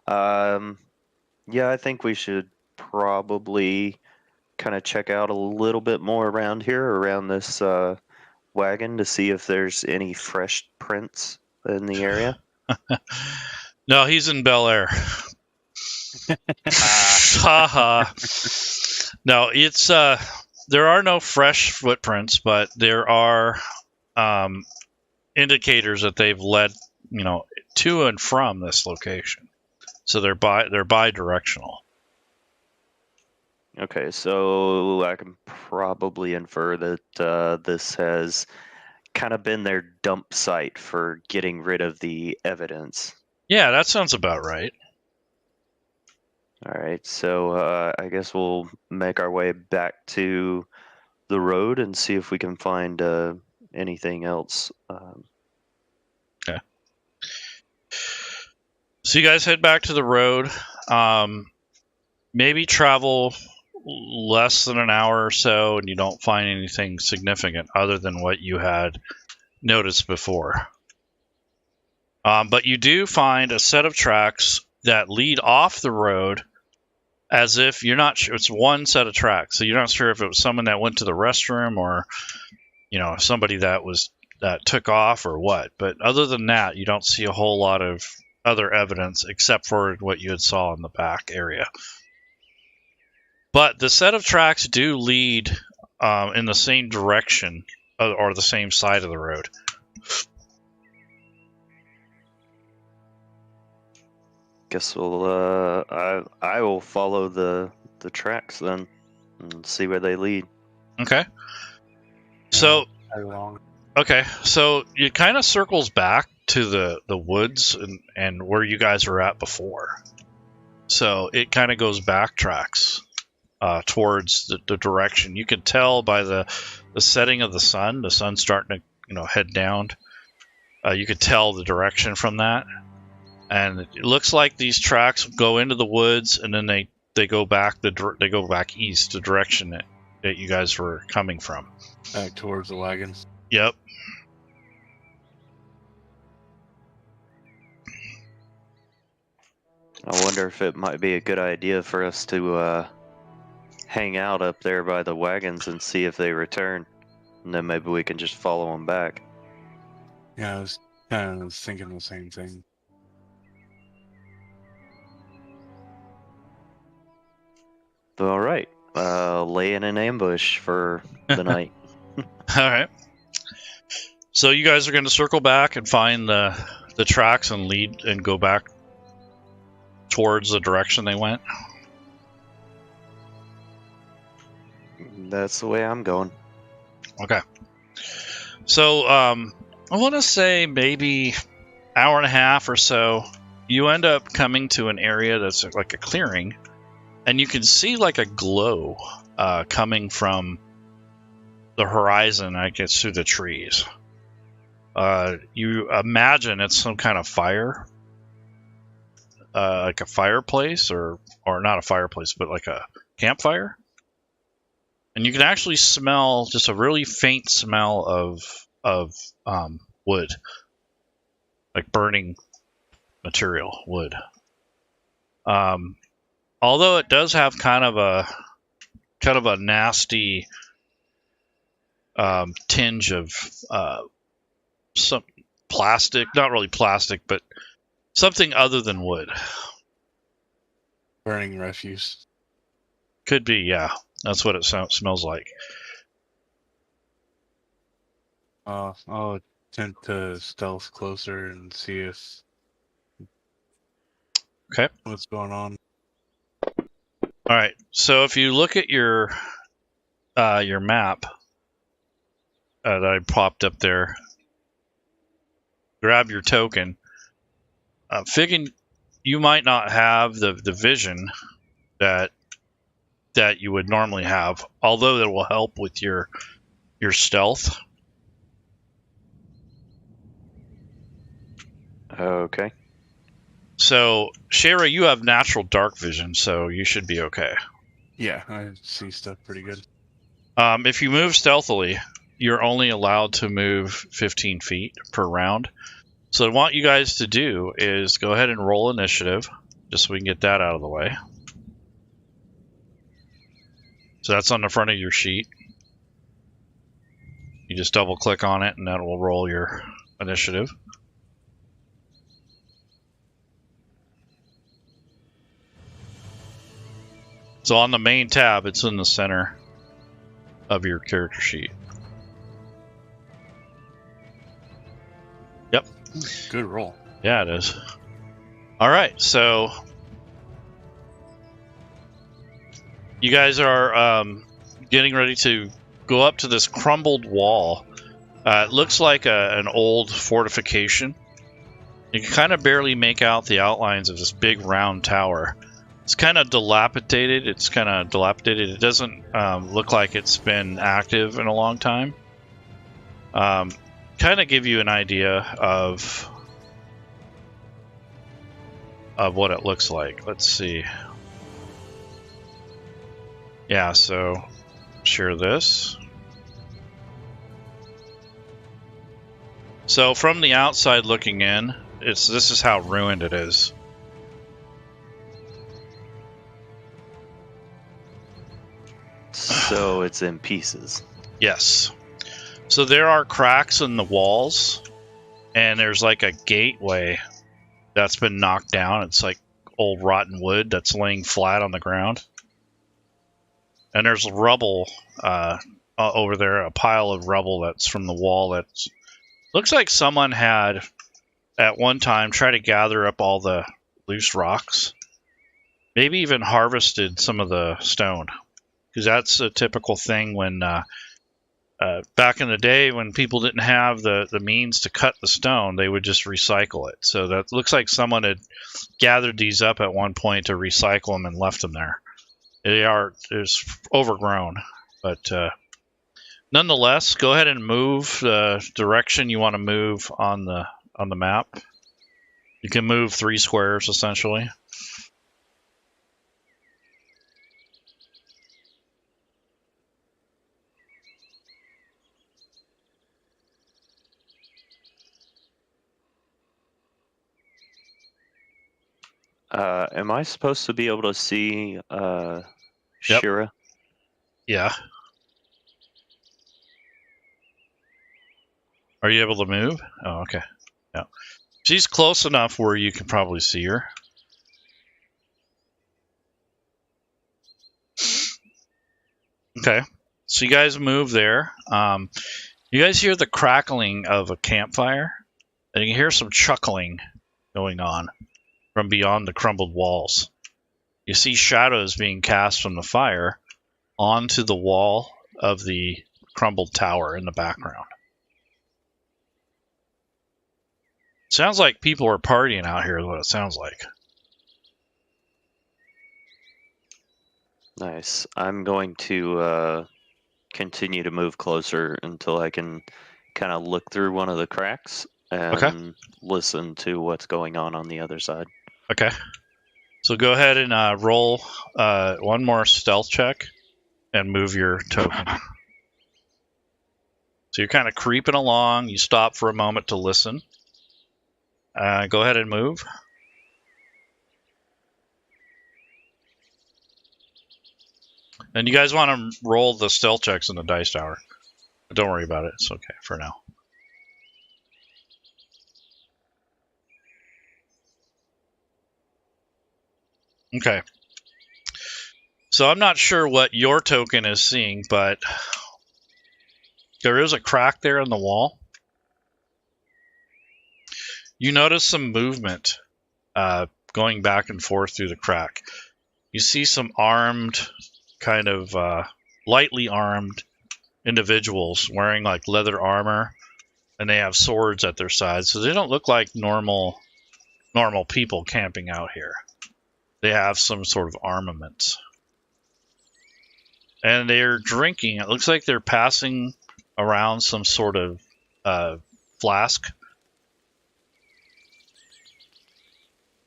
Yeah, I think we should probably kind of check out a little bit more around here, around this wagon, to see if there's any fresh prints in the area. No, he's in Bel Air. Haha. No, it's there are no fresh footprints, but there are indicators that they've led, to and from this location. So they're bi-directional. Okay, so I can probably infer that this has kind of been their dump site for getting rid of the evidence. Yeah, that sounds about right. All right, so I guess we'll make our way back to the road and see if we can find anything else. Okay. So you guys head back to the road. Maybe travel less than an hour or so, and you don't find anything significant other than what you had noticed before. But you do find a set of tracks that lead off the road, as if you're not sure. It's one set of tracks, so you're not sure if it was someone that went to the restroom or, somebody that took off or what. But other than that, you don't see a whole lot of other evidence except for what you had saw in the back area. But the set of tracks do lead in the same direction or the same side of the road. Guess we'll I will follow the tracks then and see where they lead. Okay. So Long. okay, so it kind of circles back to the woods and where you guys were at before. So it kind of goes backtracks towards the direction. You can tell by the setting of the sun's starting to head down. You could tell the direction from that. And it looks like these tracks go into the woods, and then they go back east, the direction that you guys were coming from. Back towards the wagon. Yep. I wonder if it might be a good idea for us to hang out up there by the wagons and see if they return, and then maybe we can just follow them back. Yeah, I was kind of thinking the same thing. All right, lay in an ambush for the night. All right. So you guys are going to circle back and find the tracks and lead and go back towards the direction they went. That's the way I'm going. Okay. So I want to say maybe hour and a half or so, you end up coming to an area that's like a clearing, and you can see like a glow coming from the horizon, I guess, through the trees. You imagine it's some kind of fire, like a fireplace, or not a fireplace, but like a campfire. And you can actually smell just a really faint smell of wood, like burning material, wood. Although it does have kind of a nasty tinge of some plastic, not really plastic, but something other than wood. Burning refuse. Could be, yeah. That's what it smells like. I'll attempt to stealth closer and see if. Okay. What's going on? All right. So if you look at your map that I popped up there, grab your token. Figuring you might not have the vision that you would normally have, although that will help with your stealth. Okay. So, Shara, you have natural dark vision, so you should be okay. Yeah, I see stuff pretty good. If you move stealthily, you're only allowed to move 15 feet per round. So what I want you guys to do is go ahead and roll initiative, just so we can get that out of the way. So that's on the front of your sheet. You just double click on it and that will roll your initiative. So on the main tab, it's in the center of your character sheet. Yep. Good roll. Yeah, it is. All right, so you guys are getting ready to go up to this crumbled wall. It looks like an old fortification. You can kind of barely make out the outlines of this big round tower. It's kind of dilapidated. It doesn't look like it's been active in a long time. Kind of give you an idea of what it looks like. Let's see. Yeah, so share this. So from the outside looking in, this is how ruined it is. So it's in pieces. Yes. So there are cracks in the walls, and there's like a gateway that's been knocked down. It's like old rotten wood that's laying flat on the ground. And there's rubble over there, a pile of rubble that's from the wall that looks like someone had at one time tried to gather up all the loose rocks. Maybe even harvested some of the stone. Because that's a typical thing when back in the day when people didn't have the means to cut the stone, they would just recycle it. So that looks like someone had gathered these up at one point to recycle them and left them there. It's overgrown, but nonetheless, go ahead and move the direction you want to move on the map. You can move 3 squares essentially. Am I supposed to be able to see Yep. Shira? Yeah. Are you able to move? Oh, okay. Yeah. She's close enough where you can probably see her. Okay. So you guys move there. You guys hear the crackling of a campfire, and you can hear some chuckling going on from beyond the crumbled walls. You see shadows being cast from the fire onto the wall of the crumbled tower in the background. Sounds like people are partying out here is what it sounds like. Nice. I'm going to continue to move closer until I can kind of look through one of the cracks and listen to what's going on the other side. Okay. So go ahead and roll one more stealth check and move your token. So you're kind of creeping along. You stop for a moment to listen. Go ahead and move. And you guys want to roll the stealth checks in the dice tower. But don't worry about it. It's okay for now. Okay. So I'm not sure what your token is seeing, but there is a crack there in the wall. You notice some movement going back and forth through the crack. You see some armed, kind of lightly armed individuals wearing like leather armor, and they have swords at their sides. So they don't look like normal normal people camping out here. They have some sort of armaments. And they're drinking. It looks like they're passing around some sort of flask.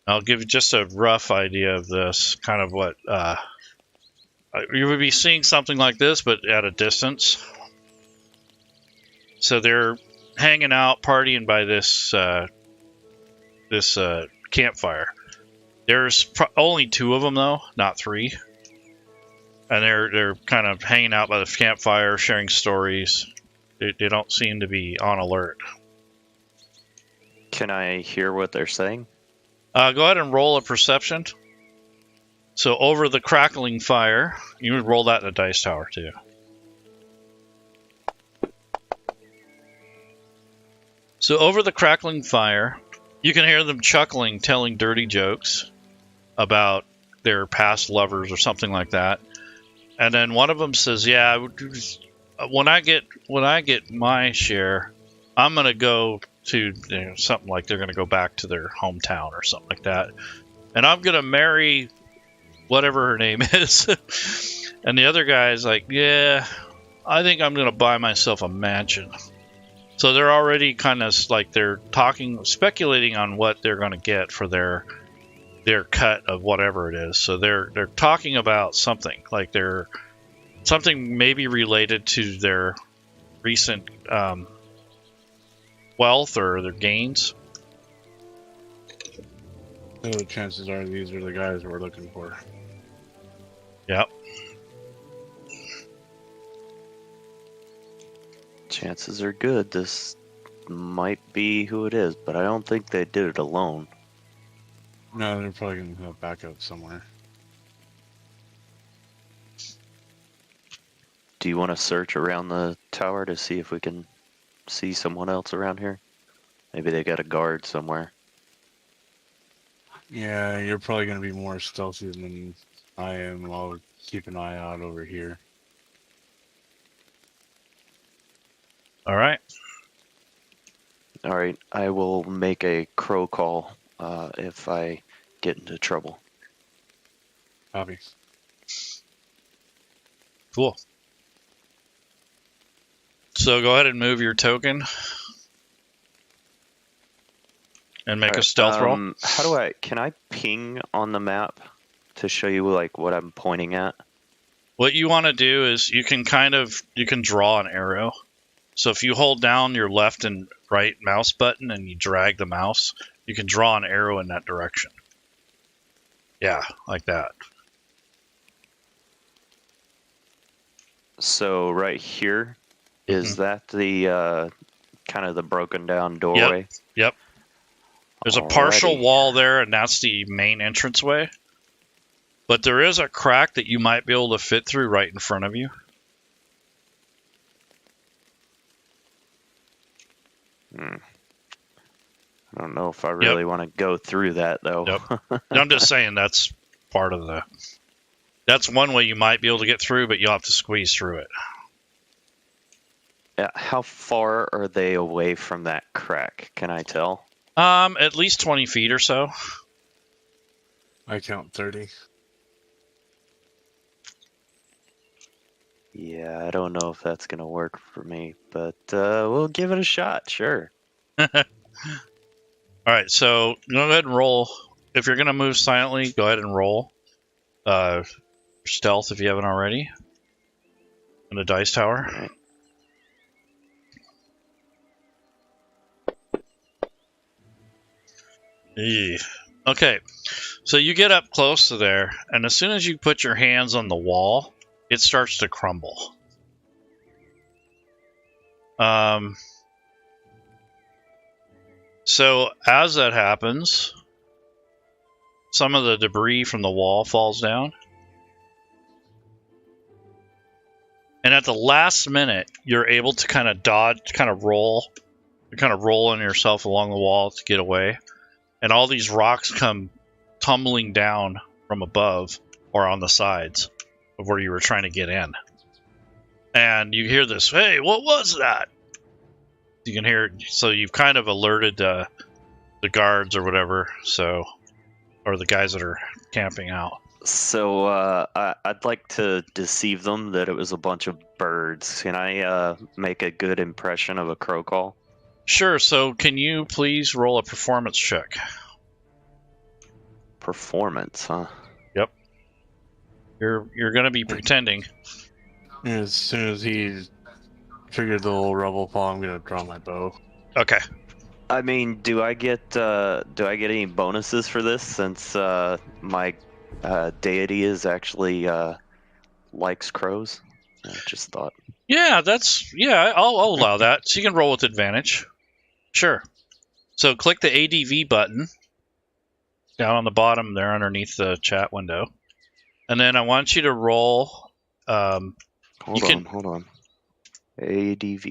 I'll give you just a rough idea of this, kind of what you would be seeing something like this, but at a distance. So they're hanging out, partying by this campfire. There's only 2 of them though, not 3, and they're kind of hanging out by the campfire, sharing stories. They don't seem to be on alert. Can I hear what they're saying? Go ahead and roll a perception. So over the crackling fire, you would roll that in a dice tower too. So over the crackling fire, you can hear them chuckling, telling dirty jokes about their past lovers or something like that. And then one of them says, "Yeah, when I get my share, I'm gonna go to something like they're gonna go back to their hometown or something like that, and I'm gonna marry whatever her name is." And the other guy's like, "Yeah, I think I'm gonna buy myself a mansion." So they're already kind of like they're speculating on what they're gonna get for their cut of whatever it is. So they're talking about something like something maybe related to their recent wealth or their gains. So chances are these are the guys we're looking for. Yep. Chances are good this might be who it is, but I don't think they did it alone. No, they're probably going to have backup somewhere. Do you want to search around the tower to see if we can see someone else around here? Maybe they got a guard somewhere. Yeah, you're probably going to be more stealthy than I am. I'll keep an eye out over here. All right. All right, I will make a crow call if I get into trouble. Copy. Cool. So go ahead and move your token and make a stealth roll. Can I ping on the map to show you like what I'm pointing at? What you want to do is you can draw an arrow. So if you hold down your left and right mouse button and you drag the mouse, you can draw an arrow in that direction. Yeah, like that. So right here, is that the kind of the broken down doorway? Yep. There's a partial wall there, and that's the main entranceway. But there is a crack that you might be able to fit through right in front of you. I don't know if I really want to go through that, though. Yep. I'm just saying that's part of that's one way you might be able to get through, but you'll have to squeeze through it. Yeah, how far are they away from that crack? Can I tell? At least 20 feet or so. I count 30. Yeah, I don't know if that's going to work for me, but we'll give it a shot, sure. All right, so go ahead and roll. If you're going to move silently, go ahead and roll stealth if you haven't already. In the dice tower. All right. Okay, so you get up close to there, and as soon as you put your hands on the wall, it starts to crumble. So as that happens, some of the debris from the wall falls down. And at the last minute, you're able to kind of dodge, kind of rolling yourself along the wall to get away. And all these rocks come tumbling down from above or on the sides of where you were trying to get in. And you hear this, "Hey, what was that?" You can hear it, so you've kind of alerted the the guards or whatever. So, or the guys that are camping out. So I'd like to deceive them that it was a bunch of birds. Can I make a good impression of a crow call? Sure. So, can you please roll a performance check? Performance, huh? Yep. You're going to be pretending. As soon as he triggered the little rebel fall, I'm gonna draw my bow. Okay. I mean, do I get any bonuses for this since my deity is actually likes crows? I just thought. Yeah, I'll allow that. So you can roll with advantage. Sure. So click the ADV button down on the bottom there underneath the chat window. And then I want you to roll. Hold on. ADV.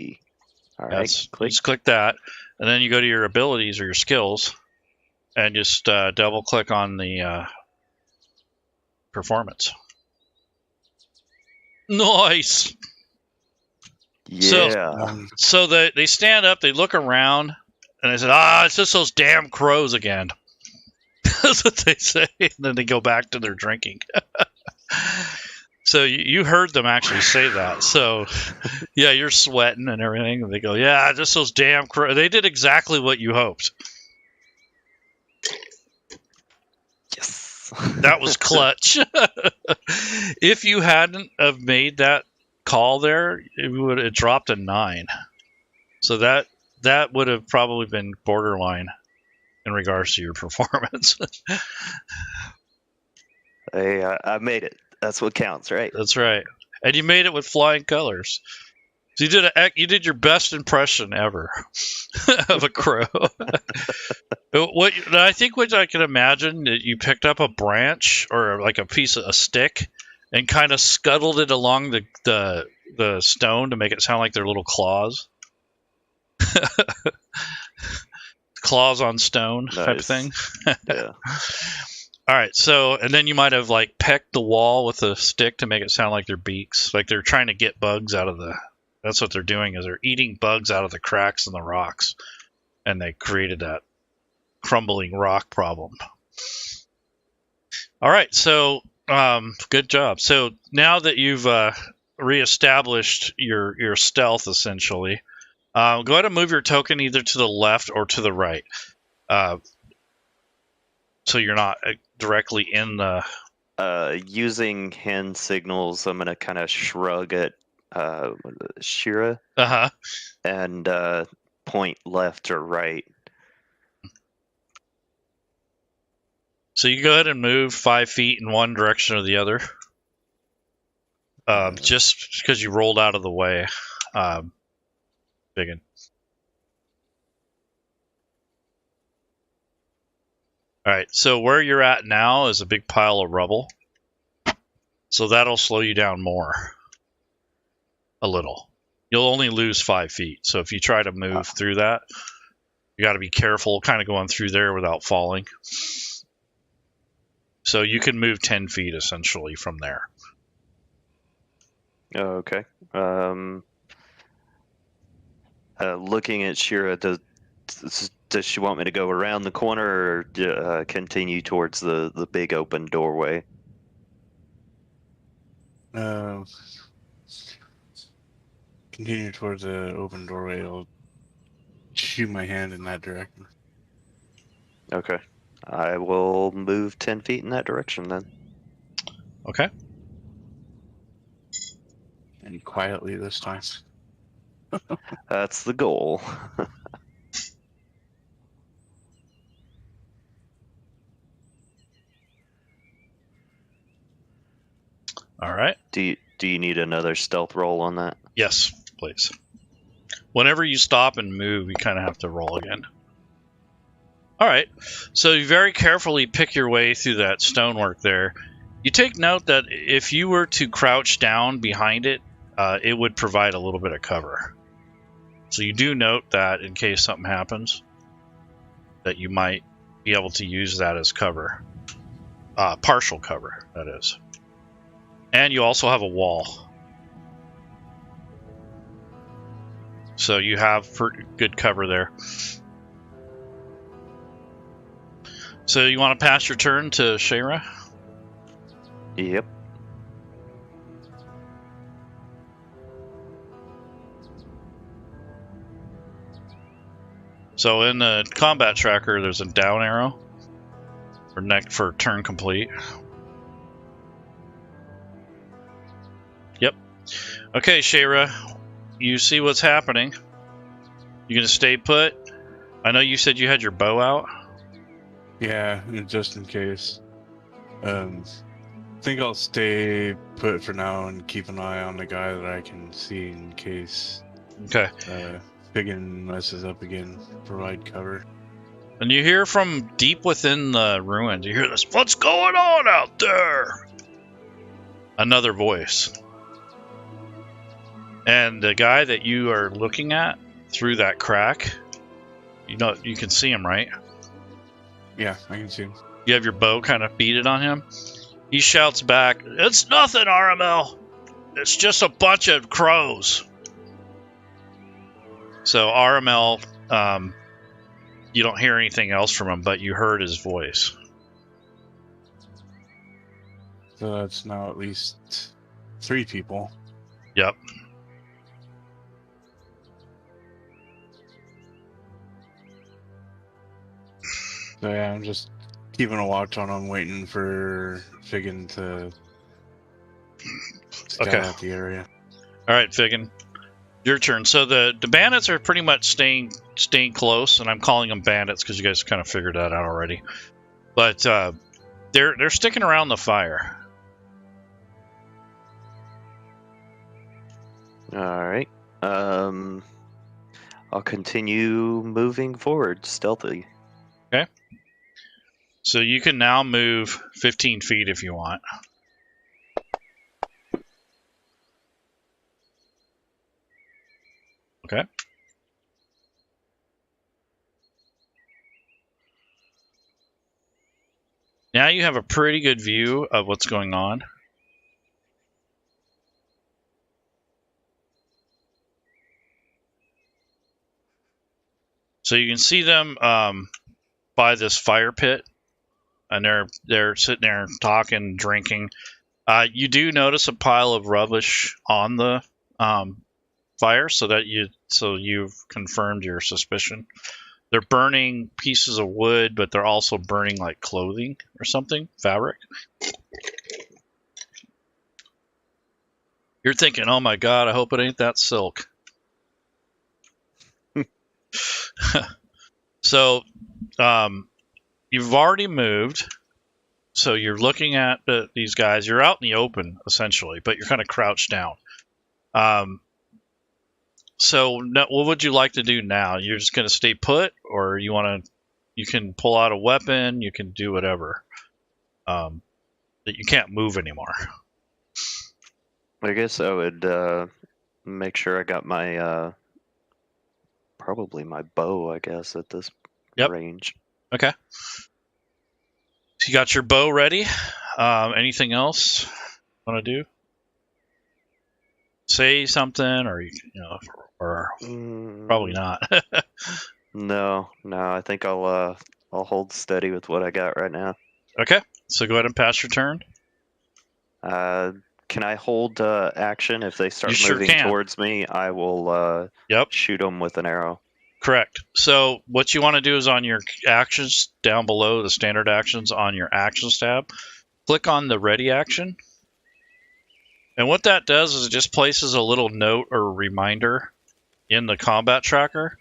All right. Click. Just click that. And then you go to your abilities or your skills and just double click on the performance. Nice. Yeah. So they stand up, they look around, and they said, it's just those damn crows again. That's what they say. And then they go back to their drinking. So you heard them actually say that. So, yeah, you're sweating and everything. And they go, yeah, just those damn crows. They did exactly what you hoped. Yes. That was clutch. If you hadn't have made that call there, it would have dropped a 9. So that would have probably been borderline in regards to your performance. Hey, I made it. That's what counts, right? That's right. And you made it with flying colors. So you did your best impression ever of a crow. What I can imagine that you picked up a branch or like a piece of a stick and kind of scuttled it along the stone to make it sound like they're little claws. Claws on stone type thing. Yeah. All right, so and then you might have like pecked the wall with a stick to make it sound like they're beaks, like they're trying to get bugs out of the. That's what they're doing is they're eating bugs out of the cracks in the rocks, and they created that crumbling rock problem. All right, so good job. So now that you've reestablished your stealth, essentially, go ahead and move your token either to the left or to the right. So you're not directly in the... Using hand signals, I'm going to kind of shrug at Shira and point left or right. So you go ahead and move 5 feet in one direction or the other. Just because you rolled out of the way. Biggin. Alright, so where you're at now is a big pile of rubble. So that'll slow you down more. A little. You'll only lose 5 feet. So if you try to move through that, you got to be careful kind of going through there without falling. So you can move 10 feet essentially from there. Oh, okay. Looking at Shira, does she want me to go around the corner or continue towards the big open doorway? Continue towards the open doorway. I'll shoot my hand in that direction. Okay. I will move 10 feet in that direction then. Okay. And quietly this time. That's the goal. All right. Do you need another stealth roll on that? Yes, please. Whenever you stop and move, you kind of have to roll again. All right. So you very carefully pick your way through that stonework there. You take note that if you were to crouch down behind it, it would provide a little bit of cover. So you do note that in case something happens, that you might be able to use that as cover. Partial cover, that is. And you also have a wall. So you have good cover there. So you want to pass your turn to Shayra? Yep. So in the combat tracker, there's a down arrow for turn complete. Yep. Okay, Shayra, you see what's happening. You gonna stay put? I know you said you had your bow out. Yeah, just in case. I think I'll stay put for now and keep an eye on the guy that I can see in case Okay. Figgin messes up again. Provide cover. And you hear from deep within the ruins, you hear this, "What's going on out there?" Another voice. And the guy that you are looking at through that crack, you know, you can see him, right? Yeah, I can see him. You have your bow kind of beaded on him. He shouts back, "It's nothing, RML. It's just a bunch of crows." So RML, you don't hear anything else from him, but you heard his voice. So that's now at least 3 people. Yep. So yeah, I'm just keeping a watch on him, waiting for Figgin to scout out the area. All right, Figgin, your turn. So the bandits are pretty much staying close, and I'm calling them bandits because you guys kind of figured that out already. But they're sticking around the fire. All right. I'll continue moving forward stealthily. Okay. So you can now move 15 feet if you want. Okay. Now you have a pretty good view of what's going on. So you can see them by this fire pit, and they're sitting there talking, drinking. You do notice a pile of rubbish on the fire, so you've confirmed your suspicion. They're burning pieces of wood, but they're also burning like clothing or something, fabric. You're thinking, "Oh my God, I hope it ain't that silk." So, you've already moved. So you're looking at these guys. You're out in the open, essentially, but you're kind of crouched down. So what would you like to do now? You're just going to stay put, or you can pull out a weapon, you can do whatever. That you can't move anymore. I guess I would make sure I got my probably my bow, I guess, at this range. Okay. So you got your bow ready. Anything else you want to do? Say something, or or probably not. No. I think I'll hold steady with what I got right now. Okay. So go ahead and pass your turn. Can I hold action if they start You moving towards me? I will shoot them with an arrow. Correct. So what you want to do is on your actions down below, the standard actions on your actions tab, click on the ready action. And what that does is it just places a little note or reminder in the combat tracker.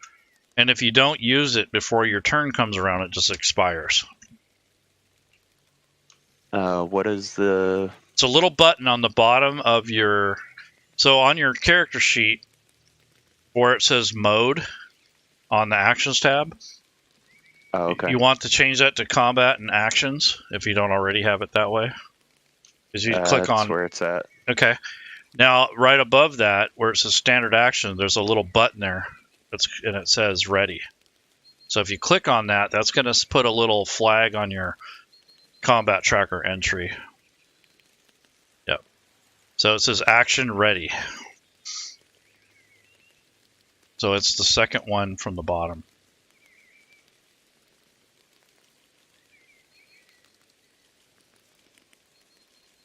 And if you don't use it before your turn comes around, it just expires. What is the... It's a little button on the bottom of your... So on your character sheet, where it says mode on the actions tab, okay. You want to change that to combat and actions if you don't already have it that way. Because you click on... That's where it's at. Okay. Now, right above that, where it says standard action, there's a little button there, and it says ready. So if you click on that, that's going to put a little flag on your combat tracker entry. Yep. So it says action ready. So it's the second one from the bottom.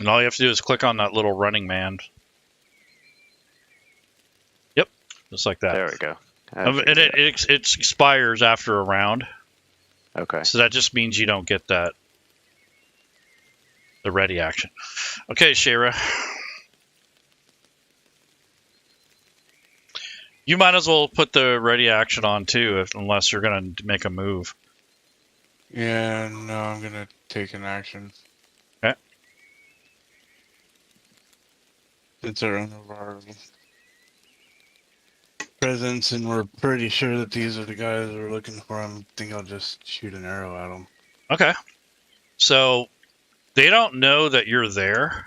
And all you have to do is click on that little running man. Yep, just like that. There we go. And it expires after a round. Okay. So that just means you don't get the ready action. Okay, Shayra. You might as well put the ready action on too, unless you're going to make a move. Yeah, no, I'm gonna take an action. Okay. Since they're under our presence and we're pretty sure that these are the guys we're looking for, I think I'll just shoot an arrow at them. Okay. So they don't know that you're there.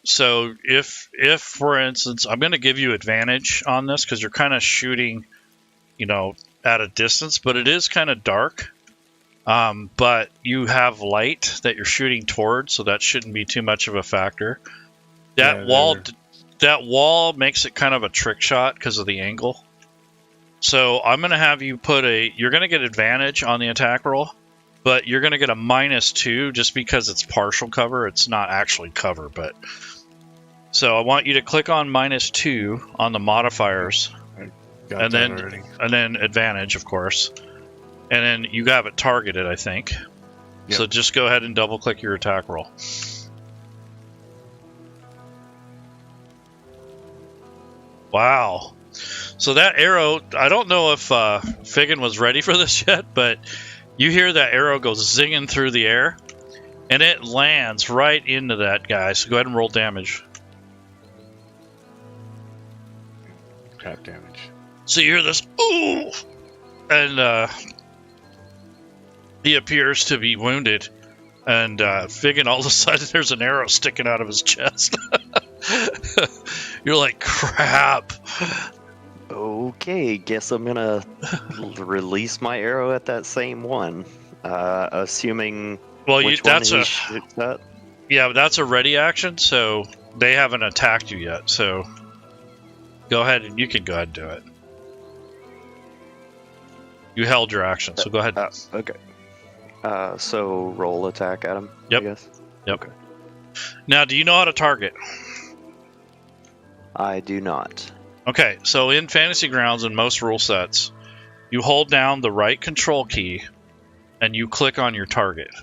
So if for instance, I'm going to give you advantage on this because you're kind of shooting, at a distance, but it is kind of dark. But you have light that you're shooting towards, so that shouldn't be too much of a factor. That wall makes it kind of a trick shot because of the angle. So I'm going to have you you're going to get advantage on the attack roll, but you're going to get a -2 just because it's partial cover. It's not actually cover, but... So I want you to click on -2 on the modifiers, and then advantage, of course. And then you have it targeted, I think. Yep. So just go ahead and double-click your attack roll. Wow. So that arrow, I don't know if Figgin was ready for this yet, but you hear that arrow go zinging through the air, and it lands right into that guy. So go ahead and roll damage. Crap damage. So you hear this, ooh! And he appears to be wounded. And Figgin, all of a sudden, there's an arrow sticking out of his chest. You're like, crap. Okay, guess I'm gonna release my arrow at that same one. Assuming. Well, which that's one he shoots at? Yeah, that's a ready action, so they haven't attacked you yet. So go ahead and you can go ahead and do it. You held your action, so go ahead. Okay. So roll attack at him. Yep. I guess. Yep. Okay. Now, do you know how to target? I do not. Okay, so in Fantasy Grounds and most rule sets, you hold down the right control key and you click on your target.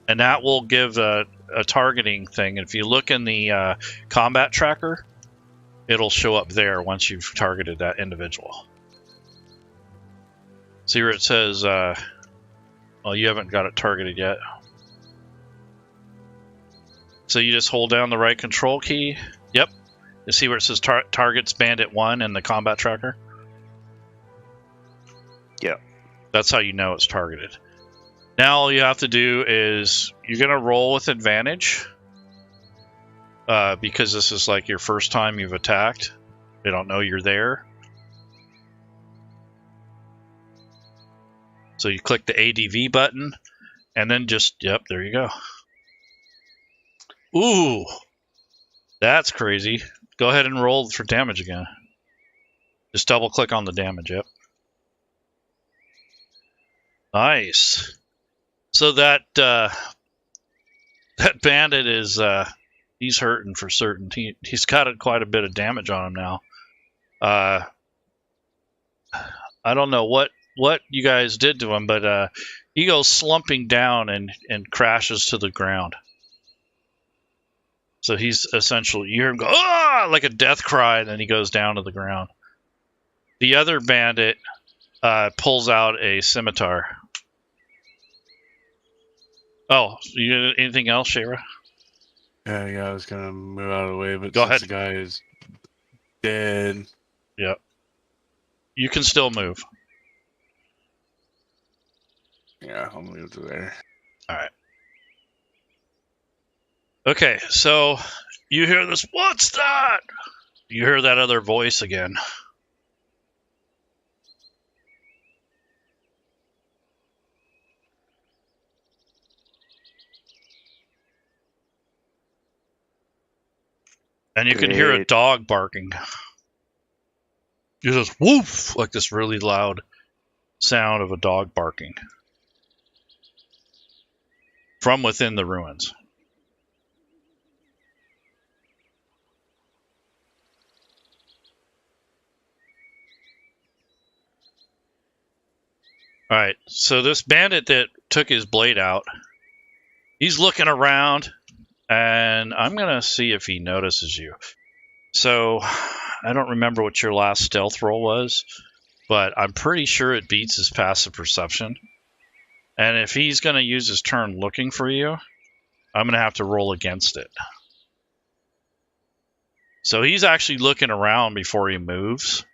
And that will give a targeting thing. If you look in the combat tracker, it'll show up there once you've targeted that individual. See where it says, well, you haven't got it targeted yet. So you just hold down the right control key. Yep. You see where it says targets bandit 1 in the combat tracker? Yeah. That's how you know it's targeted. Now all you have to do is you're going to roll with advantage because this is like your first time you've attacked. They don't know you're there. So you click the ADV button and then just, yep, there you go. Ooh, that's crazy. Go ahead and roll for damage again. Just double click on the damage, yep. Nice. So that bandit is he's hurting for certain. He's got quite a bit of damage on him now. I don't know what you guys did to him, but he goes slumping down and crashes to the ground. So he's essentially, you hear him go, ah, like a death cry, and then he goes down to the ground. The other bandit pulls out a scimitar. Oh, you anything else, Shayra? Yeah, I was gonna move out of the way, but go since ahead. The guy is dead. Yep. You can still move. Yeah, I'll move to there. All right. Okay, so you hear this, what's that? You hear that other voice again. And you can hear a dog barking. You just woof, like this really loud sound of a dog barking. from within the ruins. Alright, so this bandit that took his blade out, he's looking around, and I'm going to see if he notices you. So, I don't remember what your last stealth roll was, but I'm pretty sure it beats his passive perception. And if he's going to use his turn looking for you, I'm going to have to roll against it. So he's actually looking around before he moves.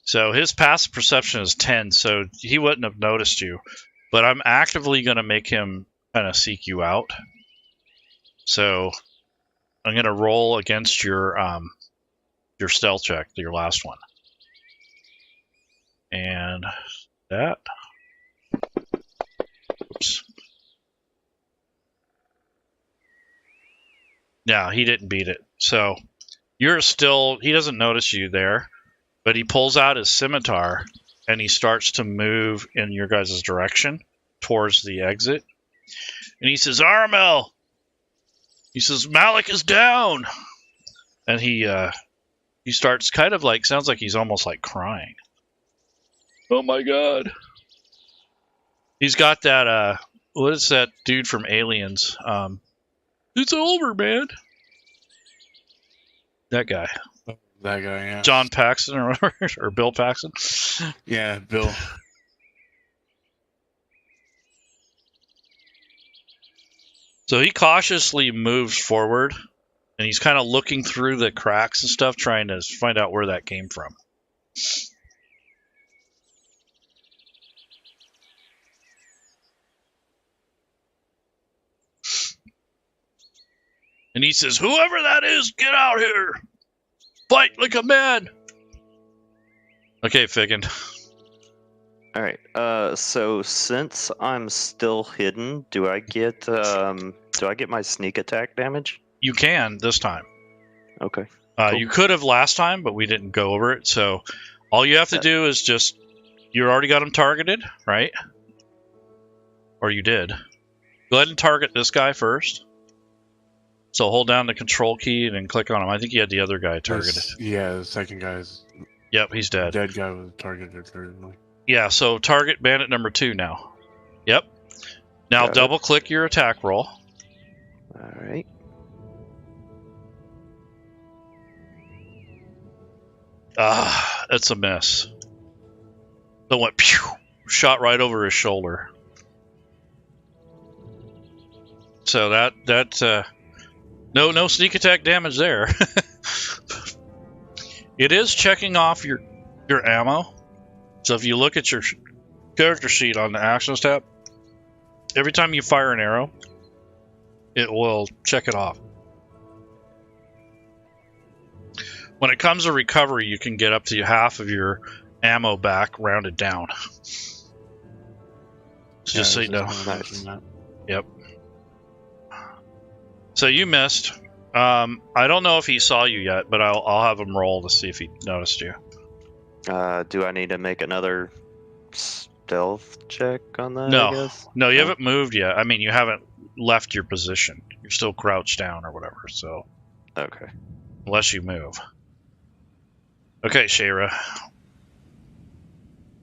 So his passive perception is 10, so he wouldn't have noticed you. But I'm actively going to make him kind of seek you out. So I'm going to roll against your stealth check, your last one. And that. Oops. Yeah, he didn't beat it. So you're still, he doesn't notice you there, but he pulls out his scimitar and he starts to move in your guys' direction towards the exit. And he says, Armel! He says, Malik is down! And he starts kind of like, sounds like he's almost like crying. Oh my god. He's got that, what is that dude from Aliens? It's over, man. That guy. That guy, yeah. John Paxton or whatever, or Bill Paxton. Yeah, Bill. So he cautiously moves forward, and he's kind of looking through the cracks and stuff, trying to find out where that came from. And he says, whoever that is, get out here! Fight like a man! Okay, Figgin. Alright, so since I'm still hidden, do I get my sneak attack damage? You can this time. Okay. Cool. You could have last time, but we didn't go over it, so all you have to do is just, you already got him targeted, right? Or you did. Go ahead and target this guy first. So hold down the control key and then click on him. I think you had the other guy targeted. Yeah, the second guy's Yep, he's dead. dead guy was targeted originally. Yeah, so target bandit number 2 now. Yep. Now Got double click your attack roll. Alright. Ah, that's a miss. That went pew, shot right over his shoulder. So that no sneak attack damage there. It is checking off your ammo. So if you look at your character sheet on the actions tab, every time you fire an arrow, it will check it off. When it comes to recovery, you can get up to half of your ammo back, rounded down. Just so you know. Yep. So you missed. I don't know if he saw you yet, but I'll have him roll to see if he noticed you. Do I need to make another stealth check on that? No. I guess? No, you haven't moved yet. I mean, you haven't left your position. You're still crouched down or whatever, so. Okay. Unless you move. Okay, Shayra.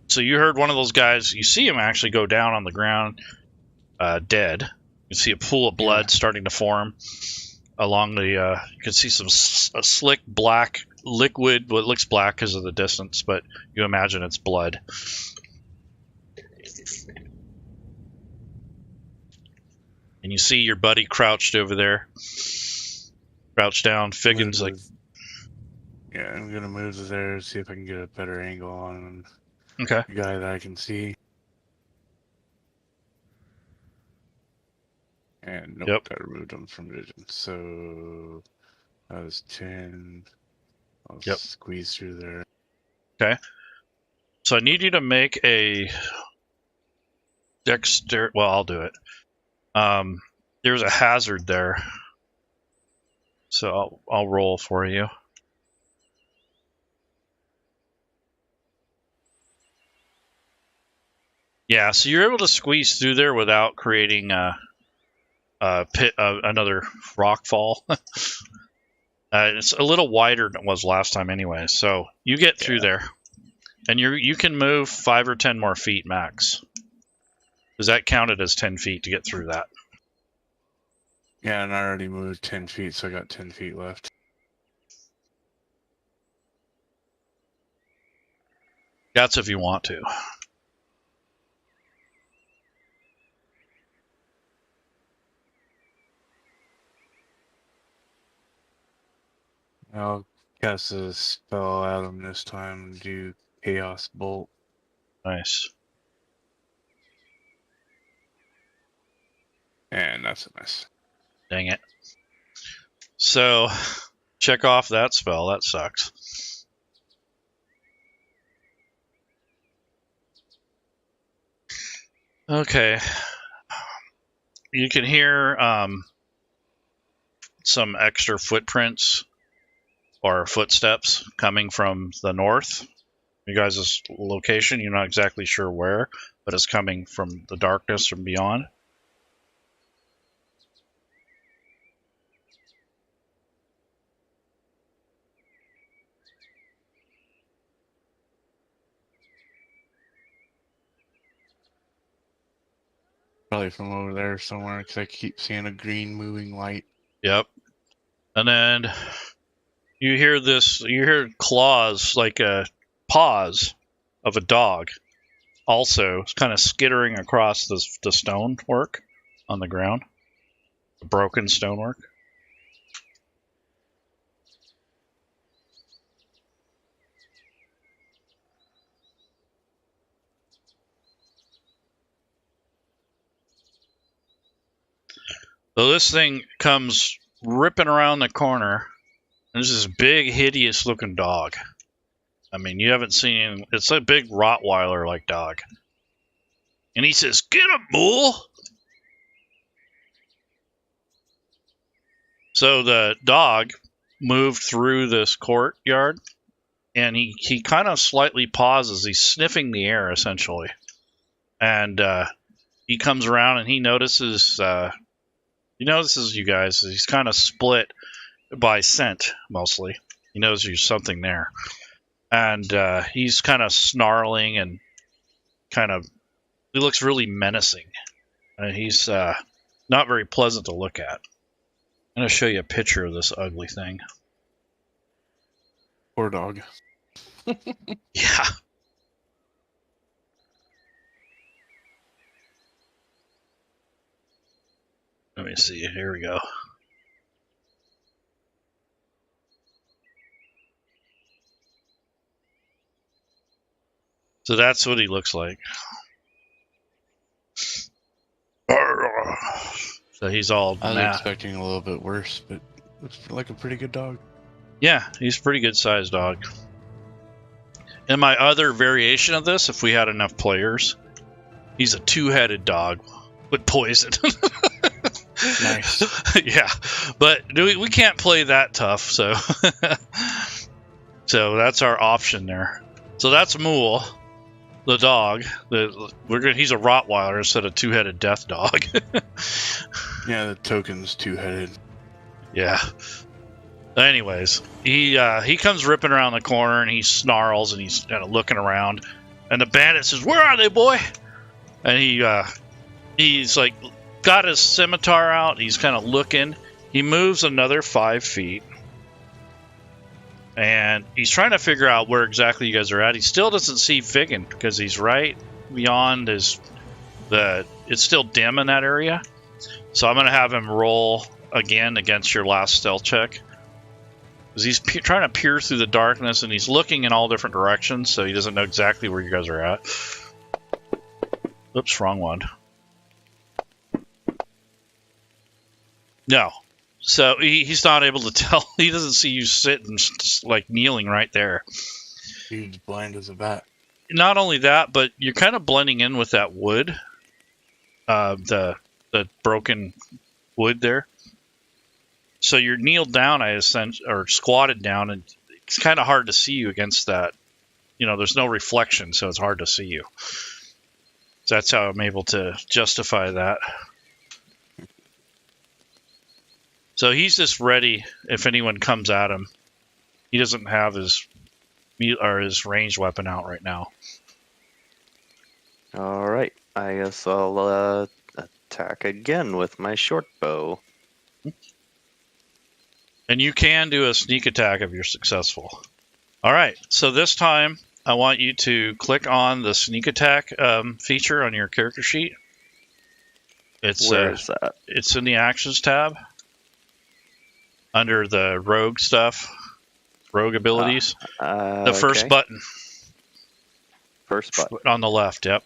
So you heard one of those guys, you see him actually go down on the ground, dead. You see a pool of blood starting to form along the, you can see a slick black liquid. Well, it looks black because of the distance, but you imagine it's blood. And you see your buddy crouched over there. Crouched down. Figgin's like... Yeah, I'm gonna move to there, see if I can get a better angle on Okay. the guy that I can see. And nope, Yep. I removed him from vision. So that was 10. I'll Yep. squeeze through there. Okay. So I need you to make a dexter. Well, I'll do it. There's a hazard there, so I'll roll for you. Yeah, so you're able to squeeze through there without creating pit, another rock fall. It's a little wider than it was last time anyway, so you get through there. And you can move 5 or 10 more feet max. Because that counted as 10 feet to get through that. Yeah, and I already moved 10 feet, so I got 10 feet left. That's if you want to. I'll cast a spell at him this time and do Chaos Bolt. Nice. And that's a miss. Dang it. So, check off that spell. That sucks. Okay. You can hear some extra footprints or footsteps coming from the north. You guys' location, you're not exactly sure where, but it's coming from the darkness from beyond. Probably from over there somewhere, because I keep seeing a green moving light. Yep. And then you hear claws, like a paws of a dog. Also, it's kind of skittering across the stonework on the ground. The broken stonework. So this thing comes ripping around the corner, and there's this big, hideous-looking dog. I mean, you haven't seen... It's a big Rottweiler-like dog. And he says, "Get him, Mool!" So the dog moved through this courtyard, and he kind of slightly pauses. He's sniffing the air, essentially. And he comes around, and he notices... He notices you guys. He's kind of split by scent, mostly. He knows there's something there. And he's kind of snarling and he looks really menacing. And he's not very pleasant to look at. I'm going to show you a picture of this ugly thing. Poor dog. Yeah. Let me see. Here we go. So that's what he looks like. So he's all I was mad. expecting a little bit worse, but looks like a pretty good dog. Yeah, he's a pretty good sized dog. In my other variation of this, if we had enough players, he's a two-headed dog with poison. Nice. Yeah, but we can't play that tough, so so that's our option there. So that's Mool, the dog. He's a Rottweiler instead of two-headed death dog. Yeah, the token's two-headed. Yeah. Anyways, he comes ripping around the corner and he snarls and he's kind of looking around, and the bandit says, "Where are they, boy?" And he's like got his scimitar out. He's kind of looking. He moves another 5 feet, and he's trying to figure out where exactly you guys are at. He still doesn't see Figgin because he's right beyond it's still dim in that area. So I'm going to have him roll again against your last stealth check. Because he's trying to peer through the darkness, and he's looking in all different directions, so he doesn't know exactly where you guys are at. Oops, wrong one. No. So he's not able to tell. He doesn't see you sitting, like, kneeling right there. He's blind as a bat. Not only that, but you're kind of blending in with that wood. The broken wood there. So you're kneeled down, or squatted down, and it's kind of hard to see you against that. You know, there's no reflection, so it's hard to see you. So that's how I'm able to justify that. So he's just ready if anyone comes at him. He doesn't have his ranged weapon out right now. All right. I guess I'll attack again with my short bow. And you can do a sneak attack if you're successful. All right. So this time, I want you to click on the sneak attack feature on your character sheet. Where is that? It's in the actions tab under the rogue stuff, rogue abilities. The first okay. button. First button. On the left, yep.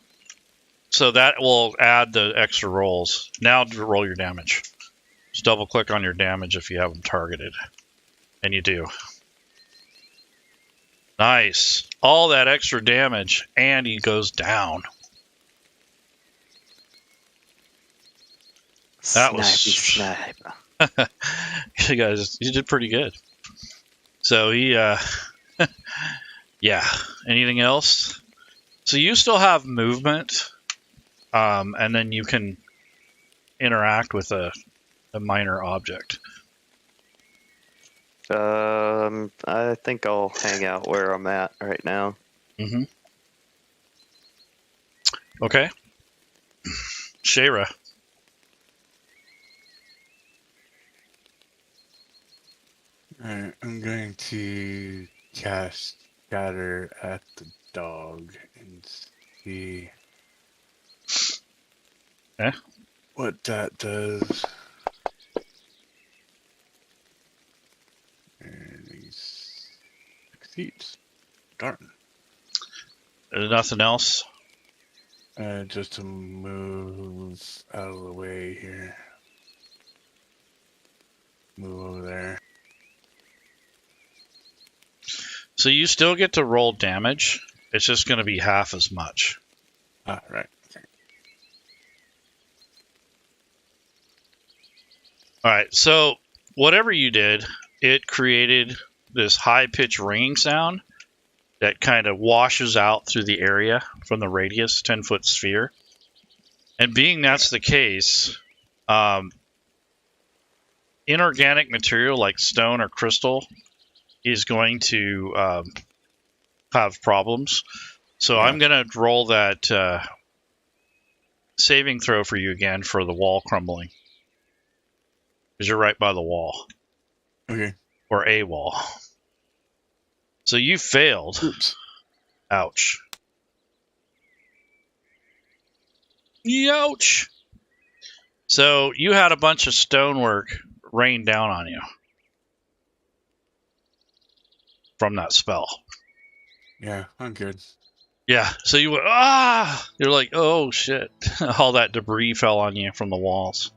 So that will add the extra rolls. Now to roll your damage. Just double click on your damage if you have them targeted. And you do. Nice. All that extra damage, and he goes down. That was snipe. You guys, you did pretty good. So he, yeah. Anything else? So you still have movement, and then you can interact with a minor object. I think I'll hang out where I'm at right now. Mm-hmm. Okay. Shayra. Alright, I'm going to cast Scatter at the dog and see what that does. And he succeeds. Darn. There's nothing else? Just to move out of the way here. Move over there. So you still get to roll damage. It's just going to be half as much. Ah, right. Okay. Alright, so whatever you did, it created this high-pitched ringing sound that kind of washes out through the area from the radius, 10-foot sphere. And being that's the case, inorganic material like stone or crystal is going to have problems. So I'm going to roll that saving throw for you again for the wall crumbling. Because you're right by the wall. Okay. Or a wall. So you failed. Oops. Ouch. Ouch! So you had a bunch of stonework rain down on you. From that spell. Yeah, I'm good. Yeah, so you went, ah! You're like, oh shit. All that debris fell on you from the walls.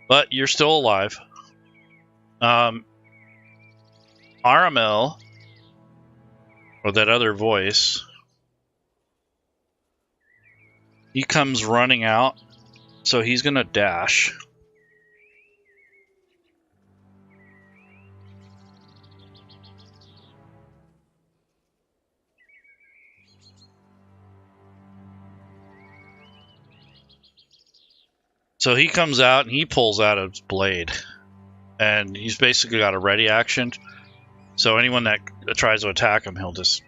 But you're still alive. RML, or that other voice, he comes running out, so he's going to dash. So he comes out and he pulls out his blade. And he's basically got a ready action. So anyone that tries to attack him, he'll just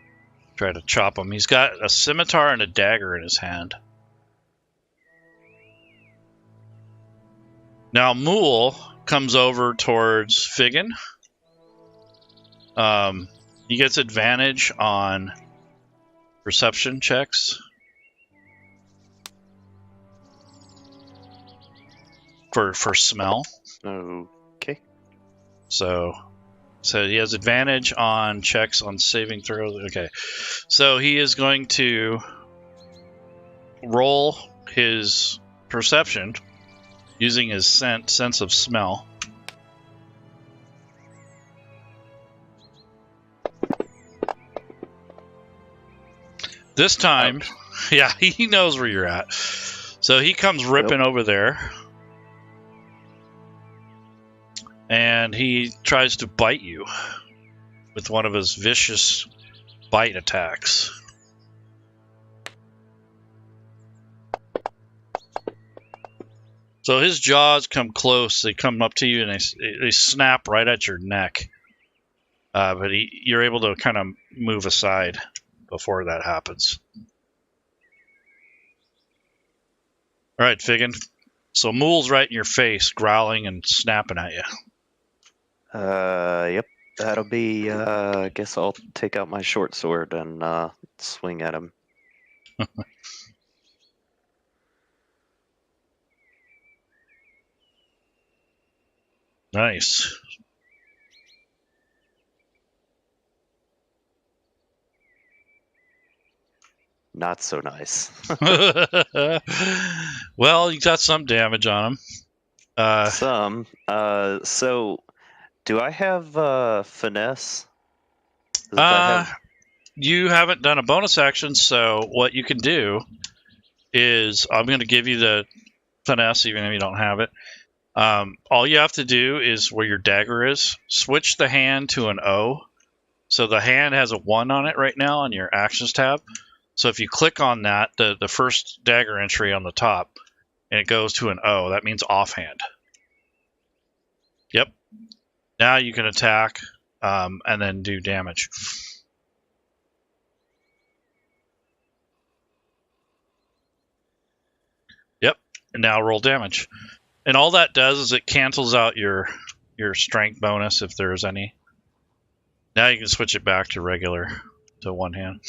try to chop him. He's got a scimitar and a dagger in his hand. Now Mool comes over towards Figgin. He gets advantage on perception checks. For smell. Okay. So he has advantage on checks on saving throws. Okay. So he is going to roll his perception using his sense of smell. This time, yeah, he knows where you're at. So he comes ripping over there. And he tries to bite you with one of his vicious bite attacks. So his jaws come close. They come up to you and they snap right at your neck. But you're able to kind of move aside before that happens. All right, Figgin. So Mool's right in your face, growling and snapping at you. Yep. That'll be, I guess I'll take out my short sword and swing at him. Nice. Not so nice. Well, you got some damage on him. Some. So, do I have finesse? 'Cause if I have... You haven't done a bonus action, so what you can do is I'm going to give you the finesse, even if you don't have it. All you have to do is where your dagger is, switch the hand to an O. So the hand has a 1 on it right now on your actions tab. So if you click on that, the first dagger entry on the top, and it goes to an O, that means offhand. Yep. Now you can attack and then do damage. Yep. And now roll damage. And all that does is it cancels out your strength bonus if there is any. Now you can switch it back to regular, to one hand.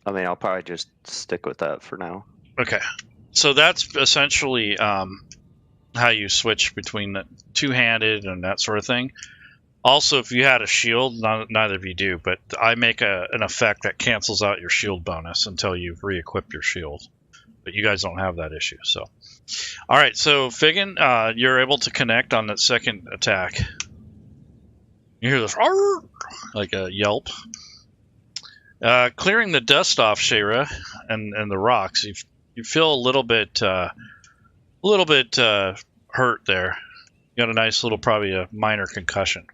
I mean, I'll probably just stick with that for now. Okay. So that's essentially how you switch between the two-handed and that sort of thing. Also, if you had a shield, neither of you do, but I make an effect that cancels out your shield bonus until you've re-equipped your shield. But you guys don't have that issue, so. All right, so Figgin, you're able to connect on that second attack. You hear this like a yelp. Clearing the dust off Shayra and the rocks, you feel a little bit hurt there. You got a nice little, probably a minor concussion.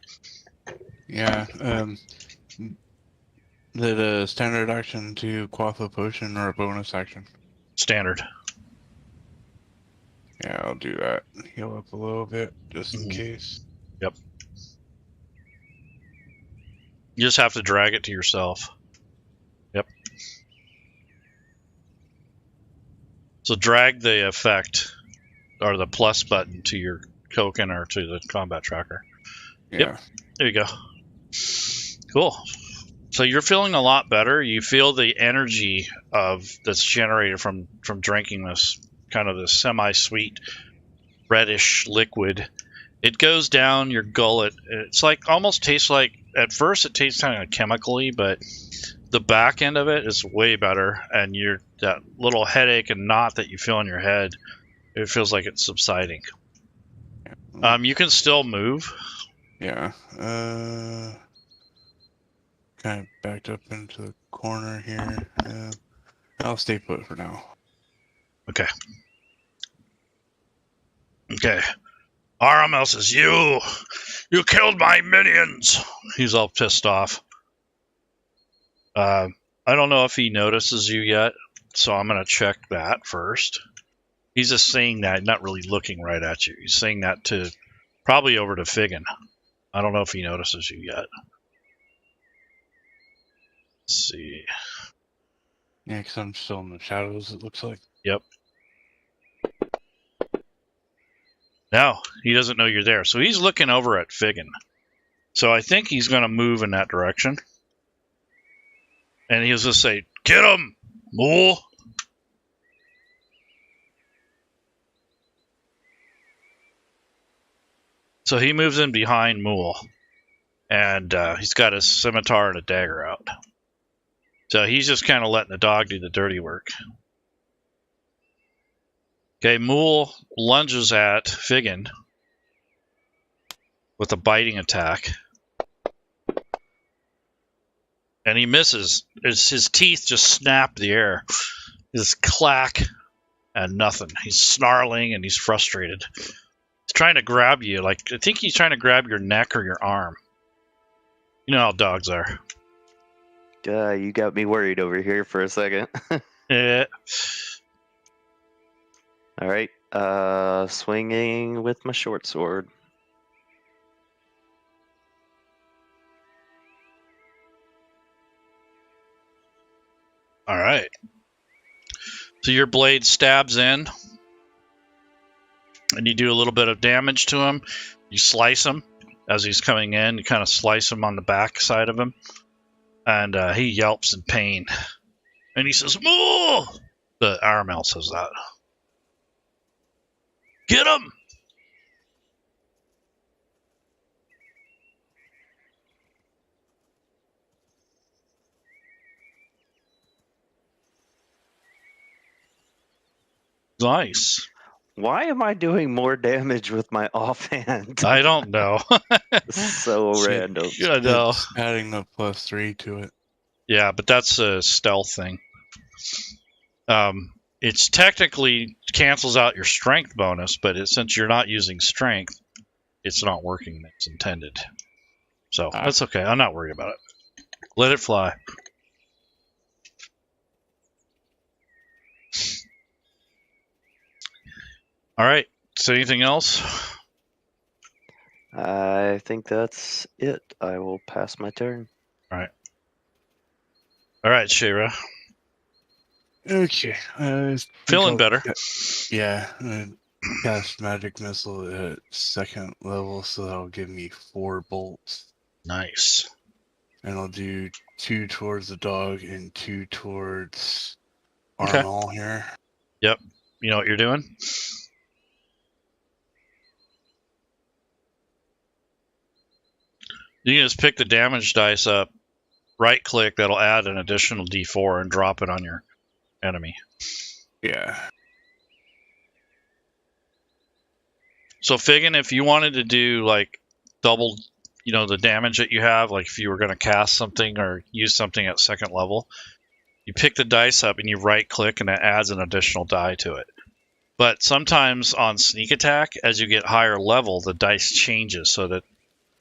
Yeah. The standard action to quaff a potion or a bonus action? Standard. Yeah, I'll do that. Heal up a little bit, just in case. Yep. You just have to drag it to yourself. Yep. So drag the effect, or the plus button to your token or to the combat tracker. Yeah. Yep. There you go. Cool. So you're feeling a lot better. You feel the energy that's generated from drinking this kind of this semi-sweet reddish liquid. It goes down your gullet. It's like almost tastes like, at first it tastes kind of chemically, but the back end of it is way better, and that little headache and knot that you feel in your head, it feels like it's subsiding. You can still move. Yeah. Kind of backed up into the corner here. I'll stay put for now. Okay. Okay. Aramel says, You killed my minions! He's all pissed off. I don't know if he notices you yet, so I'm going to check that first. He's just saying that, not really looking right at you. He's saying that to, probably over to Figgin. I don't know if he notices you yet. Let's see. Yeah, because I'm still in the shadows, it looks like. Yep. No, he doesn't know you're there. So he's looking over at Figgin. So I think he's going to move in that direction. And he'll just say, Get him, Mool! So he moves in behind Mool. And he's got his scimitar and a dagger out. So he's just kind of letting the dog do the dirty work. Okay, Mool lunges at Figgin with a biting attack. And he misses. His teeth just snap the air. This clack and nothing. He's snarling and he's frustrated. He's trying to grab you. Like, I think he's trying to grab your neck or your arm. You know how dogs are. You got me worried over here for a second. Yeah. All right. Swinging with my short sword. All right. So your blade stabs in, and you do a little bit of damage to him. You slice him as he's coming in. You kind of slice him on the back side of him, and he yelps in pain. And he says, "Moo!" The Aramel says that. Get him! Nice. Why am I doing more damage with my offhand? I don't know. So See, random. I know. It's adding the +3 to it. Yeah, but that's a stealth thing. It's technically cancels out your strength bonus, but since you're not using strength, it's not working as intended. So that's okay. I'm not worried about it. Let it fly. All right. So anything else? I think that's it. I will pass my turn. All right, Shira. Okay. Feeling better. Yeah. Cast magic missile at 2nd level, so that'll give me 4 bolts. Nice. And I'll do 2 towards the dog and 2 towards Okay. Armal here. Yep. You know what you're doing? You can just pick the damage dice up, right click, that'll add an additional d4 and drop it on your enemy. Yeah. So Figgin, if you wanted to do like double, the damage that you have, like if you were going to cast something or use something at 2nd level, you pick the dice up and you right click and it adds an additional die to it. But sometimes on sneak attack, as you get higher level, the dice changes so that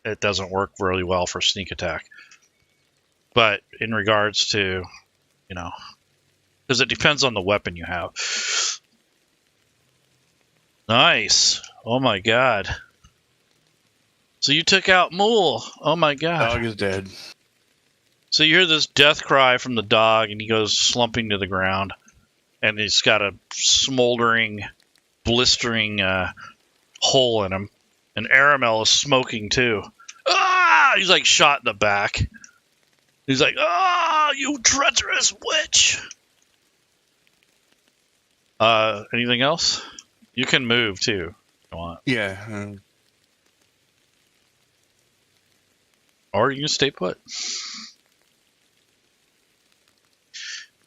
it doesn't work really well for sneak attack. But in regards to, because it depends on the weapon you have. Nice. Oh my god. So you took out Mool. Oh my god. Dog is dead. So you hear this death cry from the dog, and he goes slumping to the ground. And he's got a smoldering, blistering hole in him. And Aramel is smoking too. Ah! He's like shot in the back. He's like, "Ah, you treacherous witch!" Anything else? You can move too, if you want. Yeah. Or you can stay put.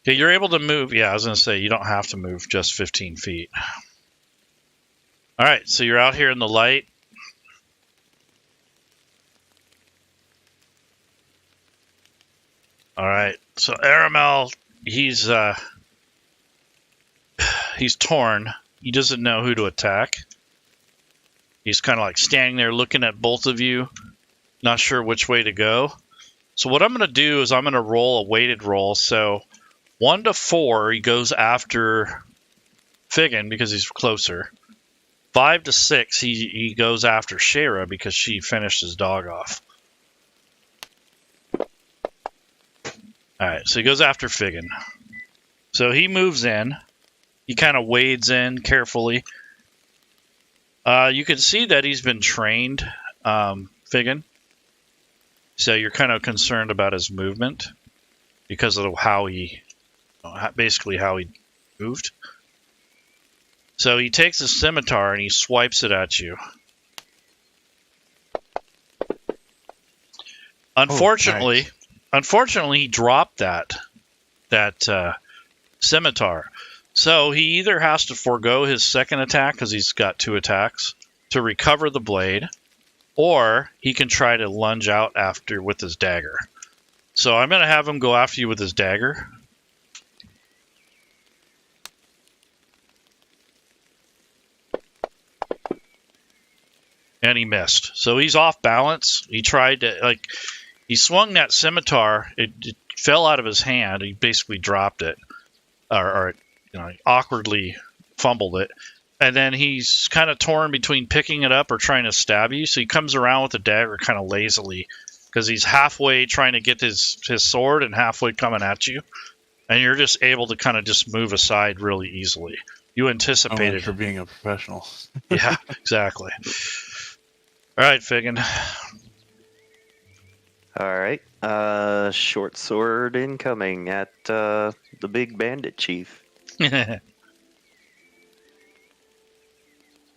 Okay, you're able to move. Yeah, I was going to say, you don't have to move just 15 feet. All right, so you're out here in the light. All right, so Aramel, he's torn. He doesn't know who to attack. He's kind of like standing there looking at both of you, not sure which way to go. So what I'm going to do is I'm going to roll a weighted roll. So 1 to 4, he goes after Figgin because he's closer. 5 to 6, he goes after Shara because she finished his dog off. Alright, so he goes after Figgin. So he moves in. He kind of wades in carefully. You can see that he's been trained, Figgin. So you're kind of concerned about his movement because of how he, basically how he moved. So he takes a scimitar and he swipes it at you. Unfortunately, he dropped that scimitar. So he either has to forego his second attack because he's got 2 attacks to recover the blade, or he can try to lunge out after with his dagger. So I'm going to have him go after you with his dagger. And he missed. So he's off balance. He tried to, he swung that scimitar. It fell out of his hand. He basically dropped it. Or awkwardly fumbled it. And then he's kind of torn between picking it up or trying to stab you. So he comes around with the dagger kind of lazily because he's halfway trying to get his sword and halfway coming at you. And you're just able to kind of just move aside really easily. You anticipated for being a professional. Yeah, exactly. All right, Figgin. All right. Short sword incoming at the big bandit chief.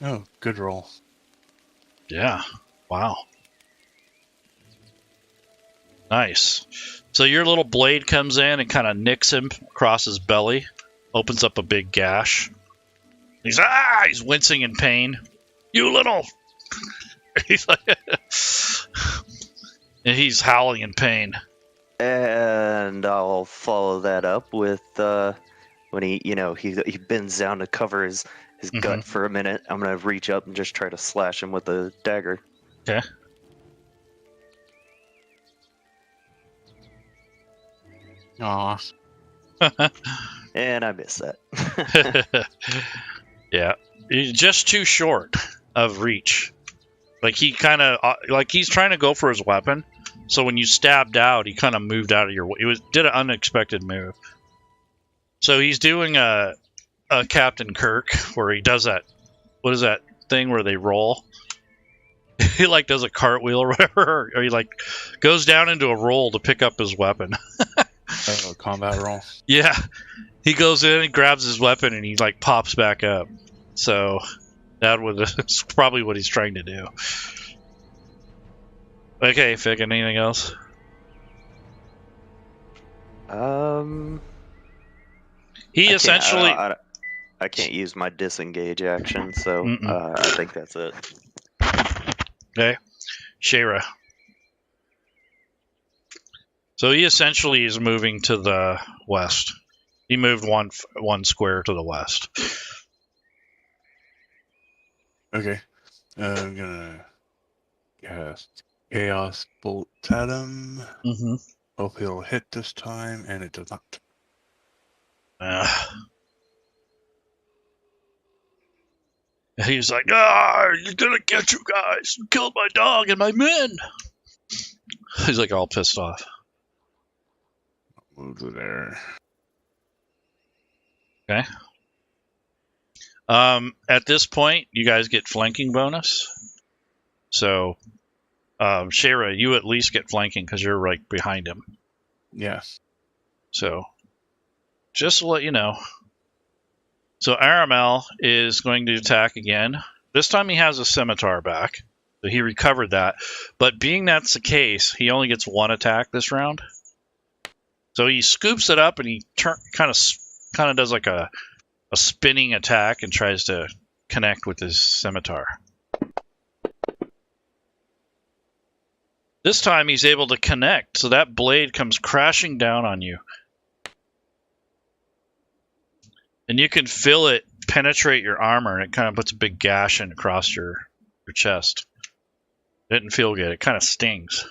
Oh, good roll. Yeah. Wow. Nice. So your little blade comes in and kind of nicks him across his belly, opens up a big gash. He's wincing in pain. You little. He's like, and he's howling in pain. And I'll follow that up with when he bends down to cover his gut for a minute. I'm gonna reach up and just try to slash him with a dagger. Okay. Aw. And I miss that. Yeah, he's just too short of reach. Like he kind of like he's trying to go for his weapon. So when you stabbed out, he kind of moved out of your way. Did an unexpected move. So he's doing a Captain Kirk where he does that. What is that thing where they roll? He like does a cartwheel or whatever, or he like goes down into a roll to pick up his weapon. Oh, combat roll. Yeah, he goes in and grabs his weapon and he like pops back up. So that's probably what he's trying to do. Okay, Figgin, anything else? He essentially. I can't use my disengage action, so I think that's it. Okay, Shayra. So he essentially is moving to the west. He moved one square to the west. Okay. I'm gonna cast Chaos Bolt at him. Hope he'll hit this time, and it does not. He's like, you're gonna get you guys. You killed my dog and my men. He's like all pissed off. Move to there. Okay. At this point, you guys get flanking bonus. So, Shayra, you at least get flanking because you're right behind him. Yeah. So, just to let you know. So Aramel is going to attack again. This time he has a scimitar back. So he recovered that. But being that's the case, he only gets one attack this round. So he scoops it up and he kind of does like a spinning attack and tries to connect with his scimitar. This time he's able to connect, so that blade comes crashing down on you. And you can feel it penetrate your armor, and it kind of puts a big gash in across your chest. It didn't feel good. It kind of stings.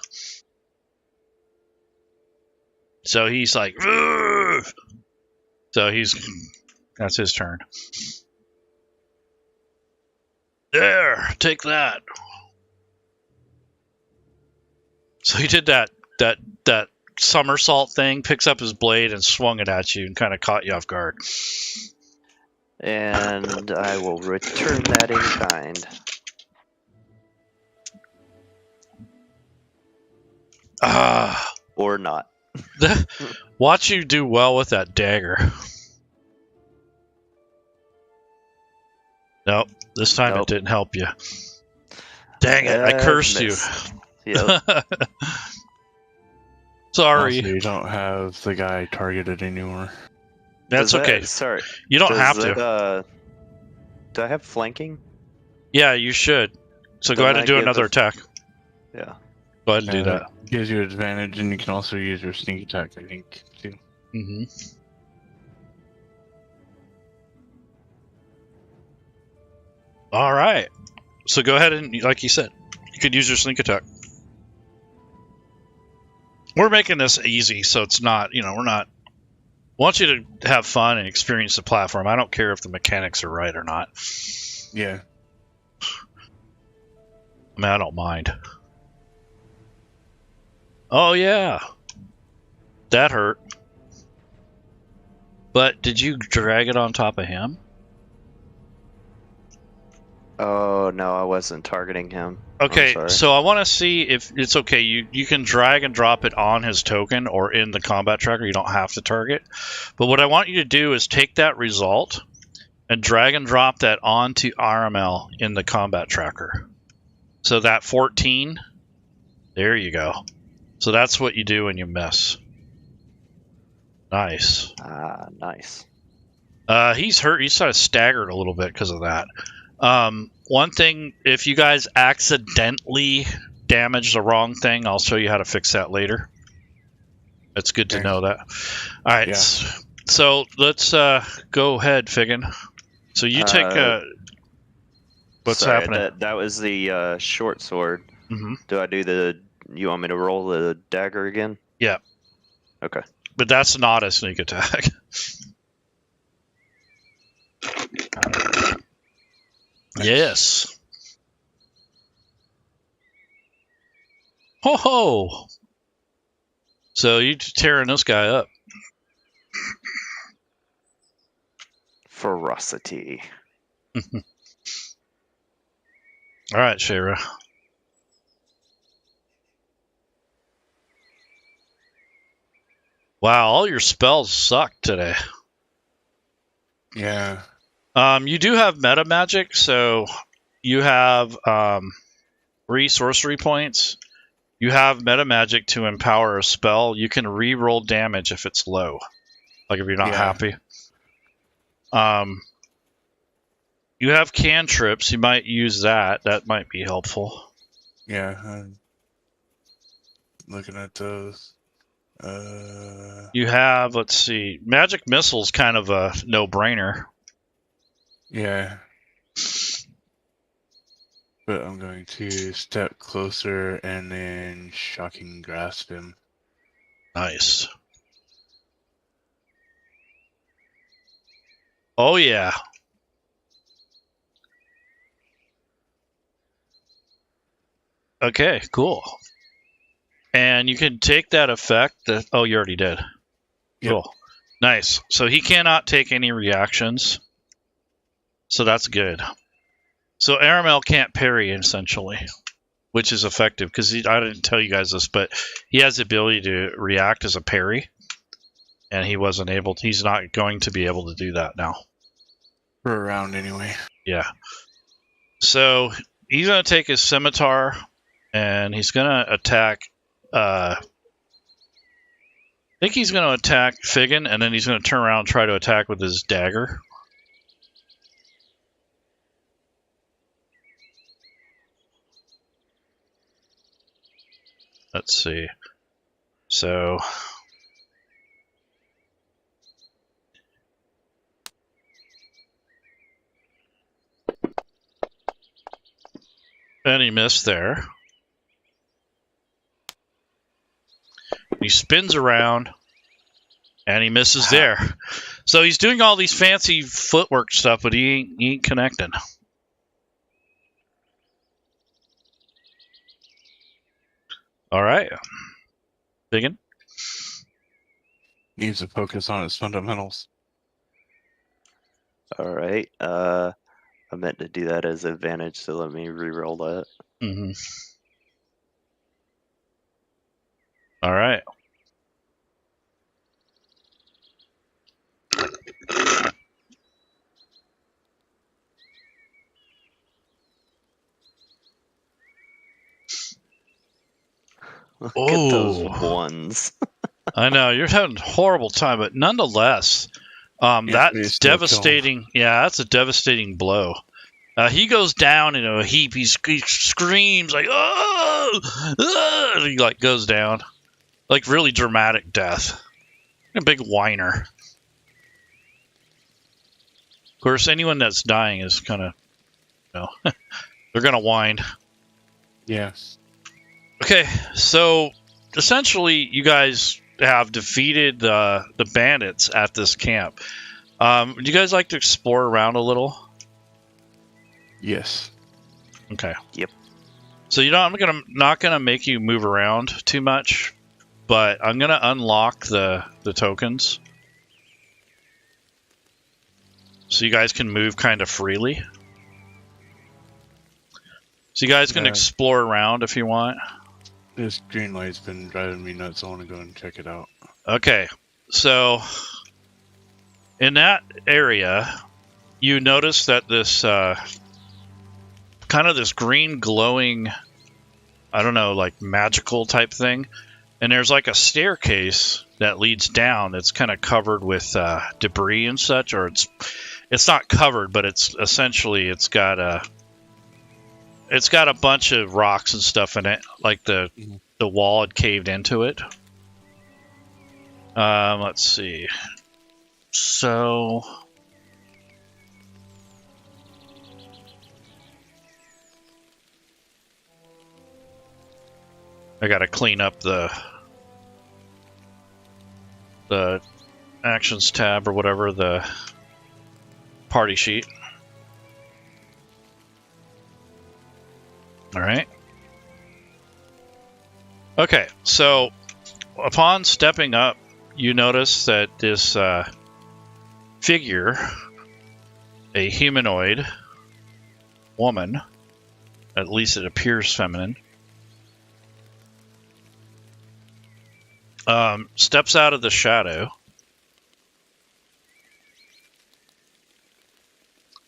So he's like, ugh! So that's his turn. There, take that. So he did that somersault thing, picks up his blade and swung it at you and kind of caught you off guard. And I will return that in kind. Or not. Watch you do well with that dagger. Nope, this time it didn't help you. Dang it, I cursed you. Yep. Sorry. Also, you don't have the guy targeted anymore. That's okay. Sorry. You don't have to. Do I have flanking? Yeah, you should. So go ahead and do another attack. Yeah. Go ahead and do that. Gives you advantage, and you can also use your sneak attack, I think, too. Mm-hmm. All right. So go ahead and, like you said, you could use your sneak attack. We're making this easy, so it's not, we're not want you to have fun and experience the platform. I don't care if the mechanics are right or not. Yeah. I mean, I don't mind. Oh, yeah. That hurt. But did you drag it on top of him? Oh, no, I wasn't targeting him. Okay, I'm sorry. so I want to see if it's okay. You can drag and drop it on his token or in the combat tracker. You don't have to target. But what I want you to do is take that result and drag and drop that onto RML in the combat tracker. So that 14, there you go. So that's what you do when you miss. Nice. Nice. He's hurt. He's sort of staggered a little bit because of that. One thing, if you guys accidentally damage the wrong thing, I'll show you how to fix that later. It's good to know that. All right. Yeah. So let's go ahead, Figgin. So you take what's Sorry, happening? That was the short sword. Mm-hmm. Do I do the... You want me to roll the dagger again? Yeah. Okay. But that's not a sneak attack. Yes. Ho ho! So you tearing this guy up. Ferocity. All right, Shara. Wow, all your spells suck today. Yeah. You do have meta magic, so you have 3 sorcery points. You have meta magic to empower a spell. You can re-roll damage if it's low, like if you're not happy. You have cantrips. You might use that. That might be helpful. Yeah. I'm looking at those. You have, let's see, magic missile's kind of a no-brainer. Yeah. But I'm going to step closer and then shocking grasp him. Nice. Oh, yeah. Okay, cool. And you can take that effect. Oh, you already did. Yep. Cool. Nice. So he cannot take any reactions. So that's good. So Aramel can't parry, essentially, which is effective because I didn't tell you guys this, but he has the ability to react as a parry, and he wasn't able to. He's not going to be able to do that now. For a round, anyway. Yeah. So he's going to take his scimitar, and he's going to attack. I think he's going to attack Figgin, and then he's going to turn around and try to attack with his dagger. Let's see. So and he missed there. He spins around and he misses there. So he's doing all these fancy footwork stuff, but he ain't connecting. All right. Digging. Needs to focus on his fundamentals. All right. I meant to do that as advantage, so let me re-roll that. Mm-hmm. All right. Look at those ones. I know you're having a horrible time, but nonetheless, that's devastating. Yeah, that's a devastating blow. He goes down in a heap. He screams like, "Oh!" And he like goes down, like really dramatic death. A big whiner. Of course, anyone that's dying is kind of, they're gonna whine. Yes. Okay, so essentially, you guys have defeated the bandits at this camp. Would you guys like to explore around a little? Yes. Okay. Yep. So I'm not gonna make you move around too much, but I'm gonna unlock the tokens, so you guys can move kind of freely. So you guys can explore around if you want. This green light's been driving me nuts. I want to go and check it out. Okay, so in that area, you notice that this kind of this green glowing, I don't know, like magical type thing, and there's like a staircase that leads down. It's kind of covered with debris and such, or it's not covered, but it's essentially it's got a bunch of rocks and stuff in it, like the wall had caved into it. Let's see. So I gotta clean up the actions tab or whatever, the party sheet. All right. Okay, so upon stepping up, you notice that this figure, a humanoid woman, at least it appears feminine, steps out of the shadow.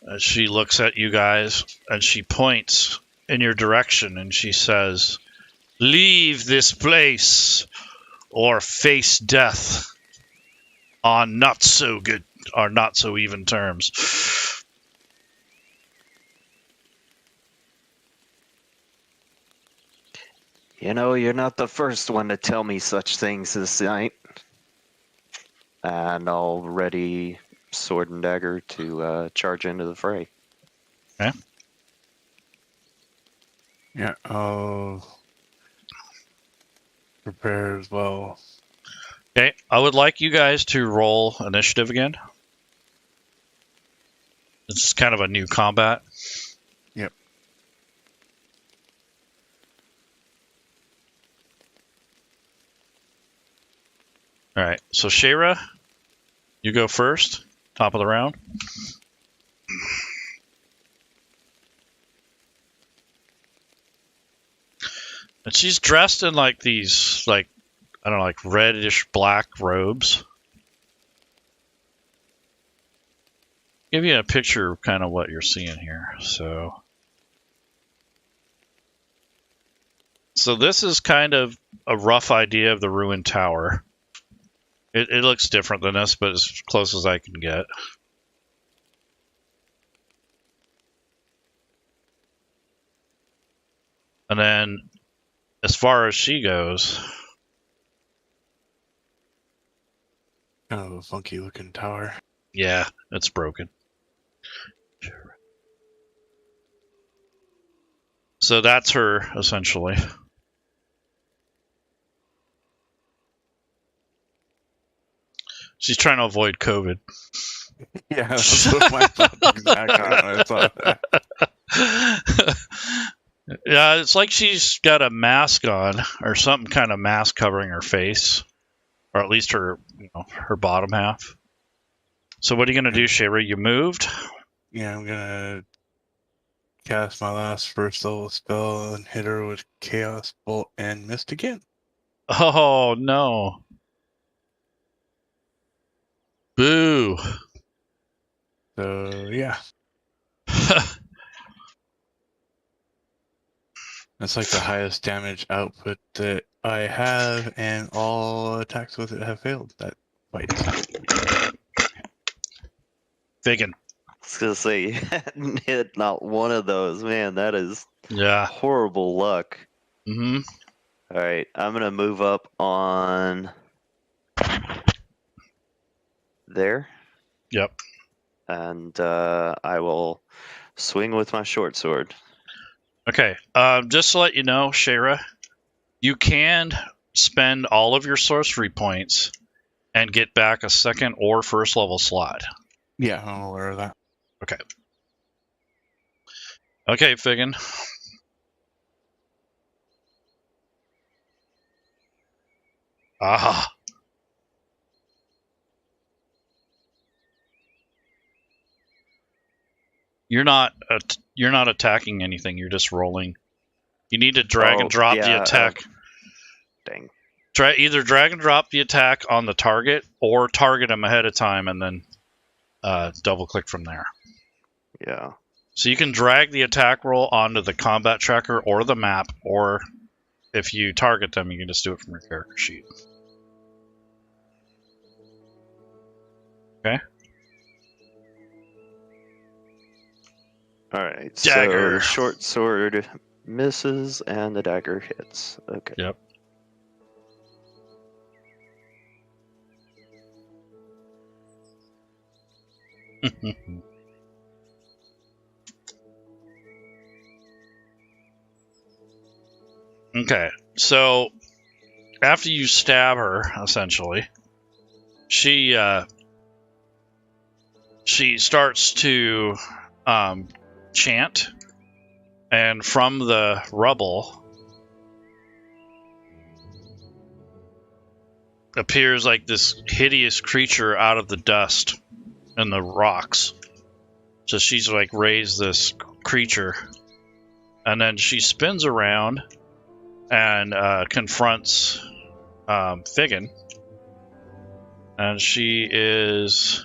As she looks at you guys and she points in your direction and she says, "Leave this place or face death on not so good or not so even terms." You know, you're not the first one to tell me such things this night. And I'll ready sword and dagger to charge into the fray. Okay. Yeah, I'll prepare as well. Okay, I would like you guys to roll initiative again. This is kind of a new combat. Yep. All right, so Shayra, you go first, top of the round. And she's dressed in like these, like, I don't know, like reddish black robes. Give you a picture of kind of what you're seeing here. So this is kind of a rough idea of the ruined tower. It looks different than this, but as close as I can get. And then, as far as she goes, Kind of a funky looking tower. yeah, it's broken. So that's her, essentially. She's trying to avoid COVID. Yeah, that's what my thought exactly when I thought that. Yeah, it's like she's got a mask on, or some kind of mask covering her face, or at least her, her bottom half. So what are you gonna do, Shayra? You moved? Yeah, I'm gonna cast my last first level spell and hit her with Chaos Bolt and missed again. Oh no! Boo! So yeah, that's like the highest damage output that I have, and all attacks with it have failed that fight. Biggin. I was gonna say, you hadn't hit not one of those. Man, that is Yeah. horrible luck. Mm-hmm. All right, I'm gonna move up on there. Yep. And I will swing with my short sword. Okay. Just to let you know, Shayra, you can spend all of your sorcery points and get back a second or first level slot. Yeah, I'm aware of that. Okay. Okay, Figgin. Ah. You're not attacking anything. You're just rolling. You need to drag and drop the attack. Dang. Either drag and drop the attack on the target, or target them ahead of time and then double click from there. Yeah. So you can drag the attack roll onto the combat tracker or the map, or if you target them, you can just do it from your character sheet. Okay. All right. Dagger. So the short sword misses and the dagger hits. Okay. Yep. Okay, so after you stab her, essentially, she starts to chant, and from the rubble appears like this hideous creature out of the dust and the rocks. So she's like raised this creature, and then she spins around and confronts Figgin, and she is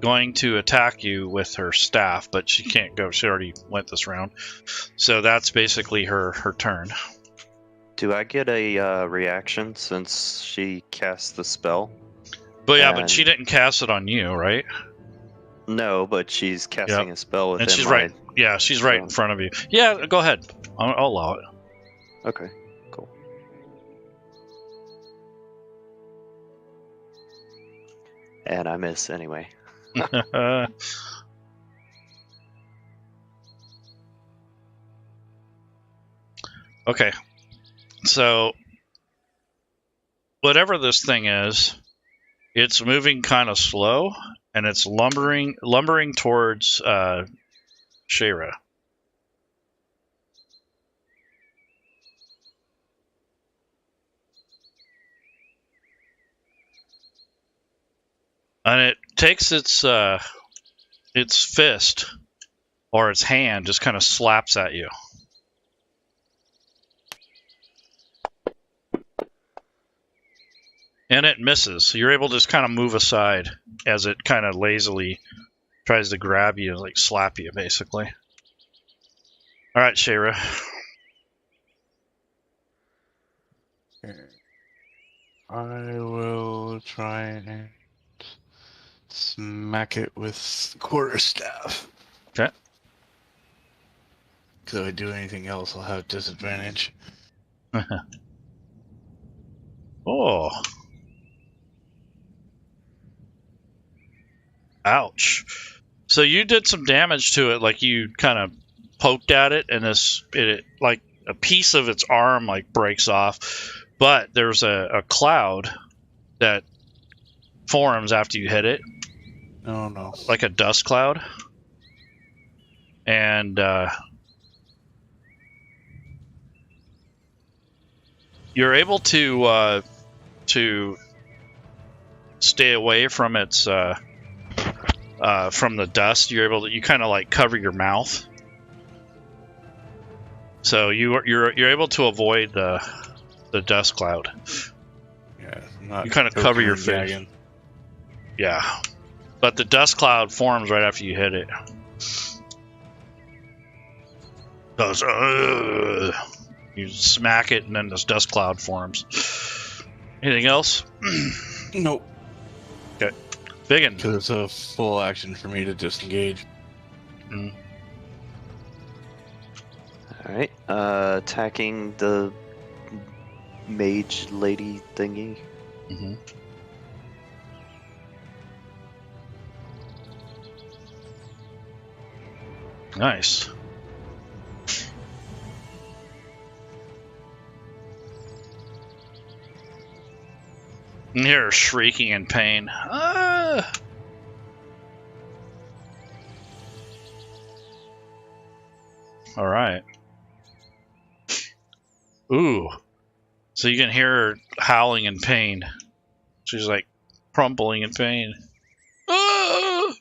going to attack you with her staff, but she can't go. She already went this round, so that's basically her turn. Do I get a reaction since she cast the spell? But yeah, but she didn't cast it on you, right? No, but she's casting a spell within and she's my... right. Yeah, she's right in front of you. Yeah, go ahead. I'll allow it. Okay, cool. And I miss anyway. Okay, so whatever this thing is, it's moving kind of slow, and it's lumbering towards Shayra. And it takes its fist or its hand, just kind of slaps at you. And it misses. So you're able to just kind of move aside as it kind of lazily tries to grab you, like slap you, basically. All right, Shayra. I will try and smack it with quarterstaff. Okay. Because if I do anything else, I'll have disadvantage. Oh. Ouch. So you did some damage to it, like you kind of poked at it, and it like a piece of its arm like breaks off. But there's a cloud that forms after you hit it. Oh no. Like a dust cloud. And you're able to stay away from its from the dust. You kind of like cover your mouth, so you're able to avoid the dust cloud. Yeah, you kind of cover your face. Yeah, but the dust cloud forms right after you hit it. Goes, you smack it, and then this dust cloud forms. Anything else? Nope. Okay. Figgin. Because it's a full action for me to disengage. Mm. Alright, attacking the mage lady thingy. Mm-hmm. Nice. You hear her shrieking in pain. Ah! All right. Ooh. So you can hear her howling in pain. She's like crumpling in pain. Ah!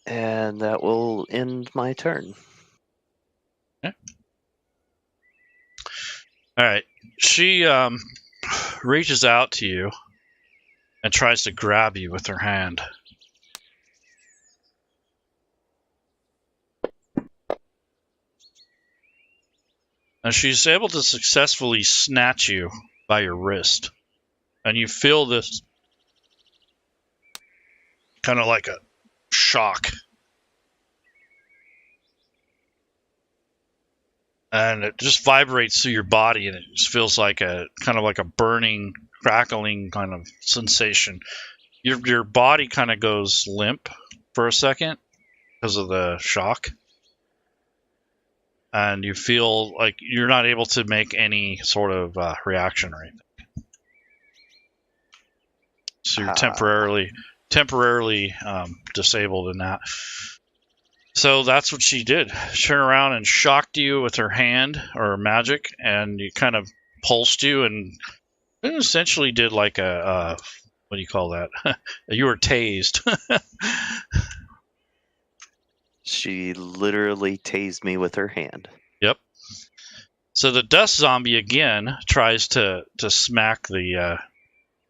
And that will end my turn. Okay. All right. She reaches out to you and tries to grab you with her hand. And she's able to successfully snatch you by your wrist. And you feel this kind of like a shock. And it just vibrates through your body, and it just feels like a kind of like a burning, crackling kind of sensation. Your body kind of goes limp for a second because of the shock. And you feel like you're not able to make any sort of reaction or anything. So you're temporarily disabled in that. So that's what she did. She turned around and shocked you with her hand or magic, and you kind of pulsed you, and it essentially did like a what do you call that? You were tased. She literally tased me with her hand. Yep. So the dust zombie again tries to smack the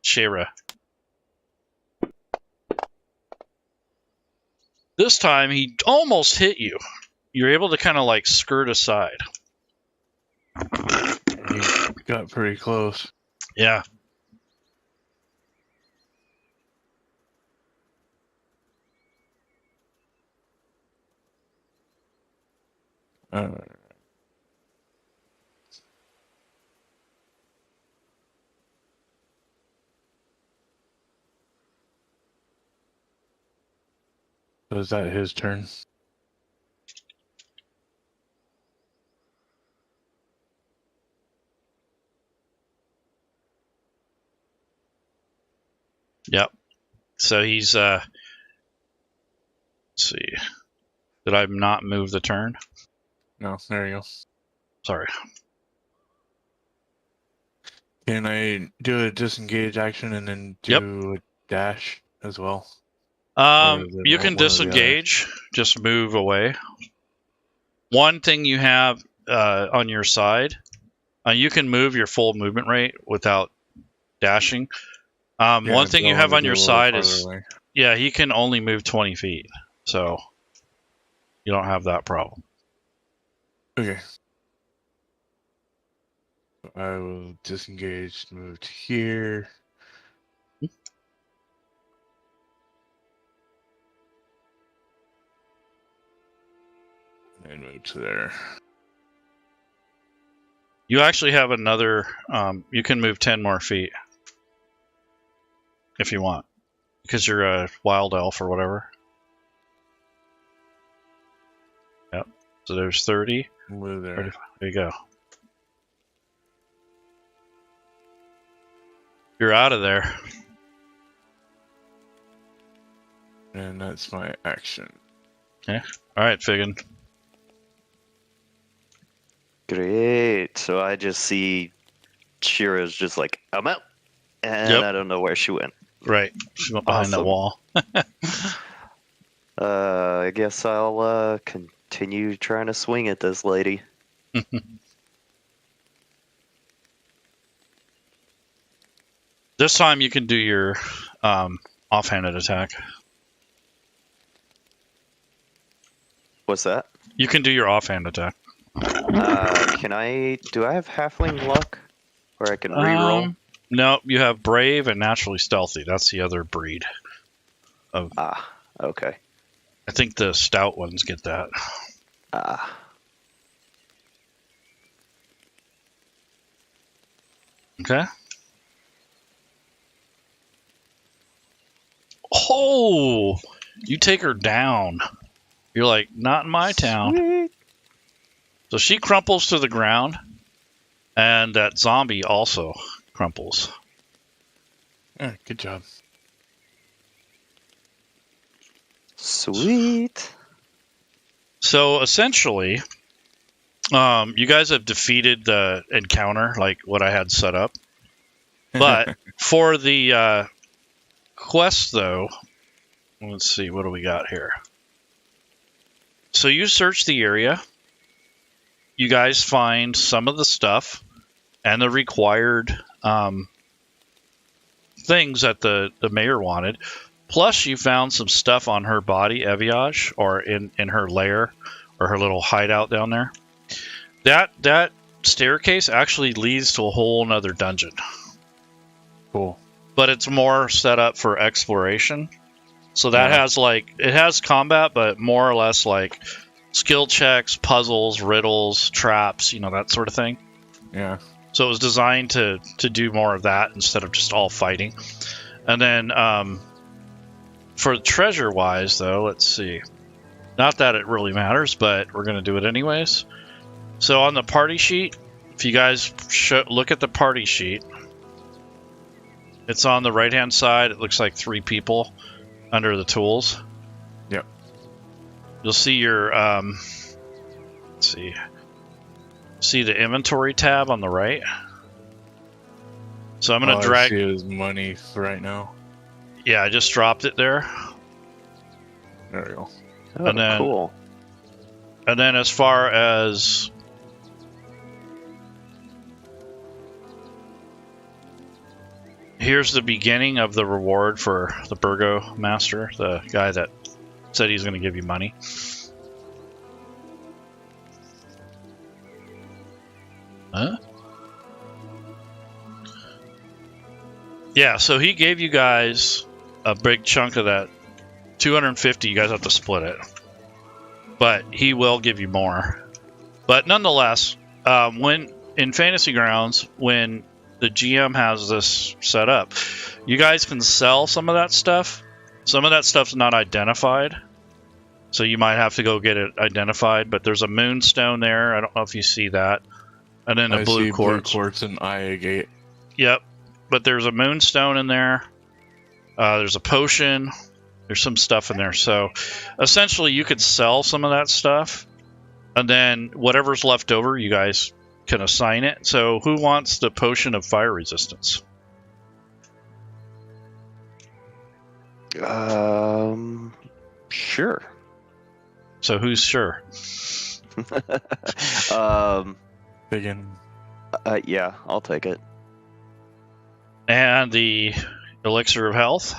Shira. This time he almost hit you. You're able to kind of like skirt aside. He got pretty close. Yeah. So is that his turn? Yep. So he's let's see. Did I not move the turn? No, there you go. Sorry. Can I do a disengage action and then do a dash as well? You can disengage, just move away. One thing you have on your side, you can move your full movement rate without dashing. One thing you have on your side is, yeah, he can only move 20 feet, so you don't have that problem. Okay. I will disengage, move to here. And move to there. You actually have another, you can move 10 more feet if you want, because you're a wild elf or whatever. Yep. So there's 30. Move there. 35. There you go. You're out of there. And that's my action. Yeah. All right, Figgin. Great. So I just see Shira's just like, I'm out. And Yep. I don't know where she went. Right. She went behind that Awesome. wall. I guess I'll continue trying to swing at this lady. This time you can do your offhanded attack. What's that? You can do your offhand attack. Do I have halfling luck? Where I can reroll? No, you have brave and naturally stealthy. That's the other breed. Okay. I think the stout ones get that. Okay. Oh, you take her down. You're like, not in my town. Sweet. So she crumples to the ground, And that zombie also crumples. Yeah, good job. Sweet. So essentially, you guys have defeated the encounter, like what I had set up. But for the quest, though, let's see, what do we got here? So you search the area. You guys find some of the stuff and the required things that the mayor wanted. Plus, you found some stuff on her body, Eviage, or in her lair, or her little hideout down there. That staircase actually leads to a whole nother dungeon. Cool. But it's more set up for exploration. So that has it has combat, but more or less like skill checks, puzzles, riddles, traps, that sort of thing. Yeah. So it was designed to do more of that instead of just all fighting. And then for treasure wise, though, let's see. Not that it really matters, but we're going to do it anyways. So on the party sheet, if you guys look at the party sheet, it's on the right hand side. It looks like 3 people under the tools. Yep. You'll see your let's see the inventory tab on the right. So I'm going to drag. I see his money for right now. Yeah, I just dropped it there. There we go. Oh, And then- cool. And then as far as here's the beginning of the reward for the Burgomaster, the guy that said he's going to give you money. Huh? Yeah, so he gave you guys a big chunk of that 250. You guys have to split it. But he will give you more. But nonetheless, when in Fantasy Grounds, when the GM has this set up, you guys can sell some of that stuff. Some of that stuff's not identified, so you might have to go get it identified. But there's a moonstone there. I don't know if you see that. And then a blue quartz. Blue quartz and Iagate. Yep. But there's a moonstone in there. There's a potion. There's some stuff in there. So essentially you could sell some of that stuff. And then whatever's left over, you guys can assign it. So who wants the potion of fire resistance? Sure. So who's sure? Begin. Yeah, I'll take it. And the elixir of health?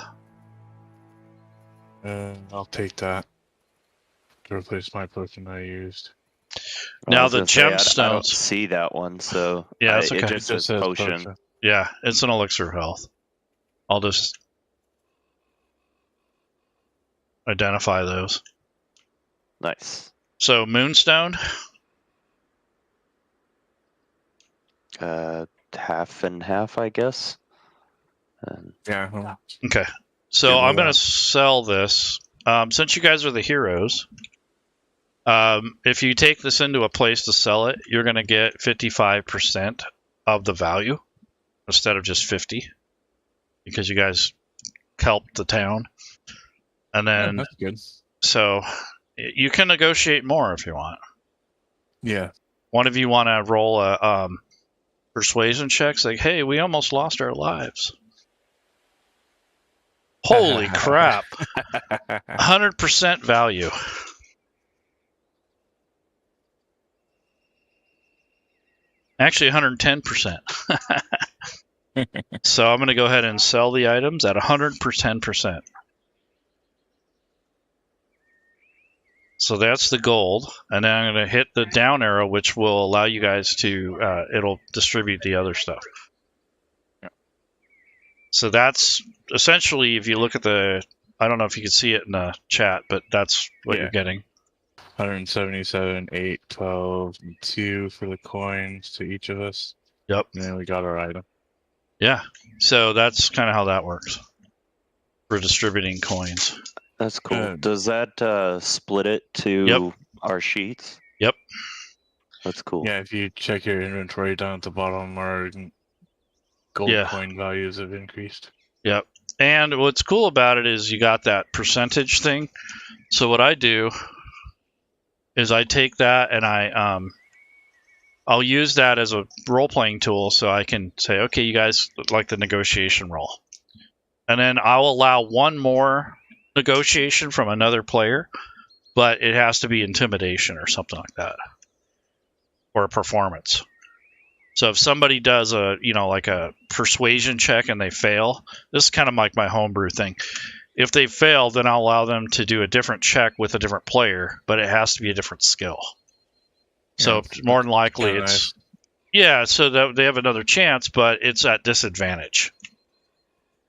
I'll take that to replace my potion I used. Now I was the gonna say, I don't gemstones. see that one, so Yeah, it's it okay. just says potion. Yeah, it's an elixir of health. I'll just identify those. Nice. So moonstone? Half and half, I guess. And Yeah. Well, Okay. So Give me I'm going to that. sell this. Since you guys are the heroes, if you take this into a place to sell it, you're going to get 55% of the value instead of just 50, because you guys helped the town. And then, that's good. so you can negotiate more if you want. Yeah. One of you want to roll a persuasion check? Like, hey, we almost lost our lives. Holy crap. 100% value. Actually, 110%. So I'm going to go ahead and sell the items at 110%. So that's the gold. And then I'm going to hit the down arrow, which will allow you guys to, it'll distribute the other stuff. Yeah. So that's essentially, if you look at the, I don't know if you can see it in the chat, but that's what you're getting. 177, 8, 12, and 2 for the coins to each of us. Yep. And then we got our item. Yeah. So that's kind of how that works for distributing coins. that's cool. Good. Does that split it to Yep. our sheets? Yep. That's cool. Yeah, if you check your inventory down at the bottom, our gold coin values have increased. Yep. And what's cool about it is you got that percentage thing. So what I do is I take that and I'll use that as a role-playing tool, so I can say, okay, you guys like the negotiation roll. And then I'll allow one more negotiation from another player, but it has to be intimidation or something like that, or a performance. So if somebody does like a persuasion check and they fail, this is kind of like my homebrew thing. If they fail, then I'll allow them to do a different check with a different player, but it has to be a different skill. So more than likely it's... Nice. Yeah, so that they have another chance, but it's at disadvantage.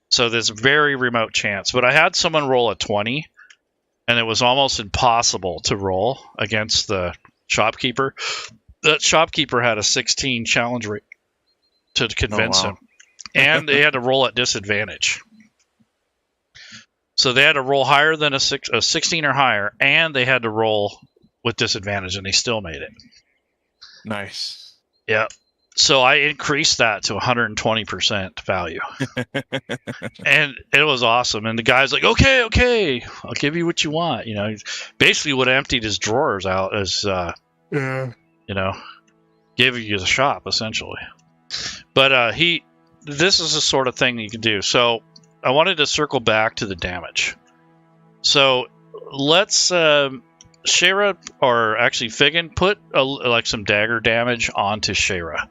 So there's a very remote chance. But I had someone roll a 20, and it was almost impossible to roll against the shopkeeper. That shopkeeper had a 16 challenge rate to convince him. And they had to roll at disadvantage. So they had to roll higher than a 16 or higher, and they had to roll with disadvantage, and they still made it. Nice. Yeah. So I increased that to 120% value. And it was awesome. And the guy's like, okay, I'll give you what you want. You know, basically would emptied his drawers out as, you know, gave you the shop, essentially. But this is the sort of thing that you can do. So I wanted to circle back to the damage. So let's... Shayra, or actually Figgin, put like some dagger damage onto Shayra.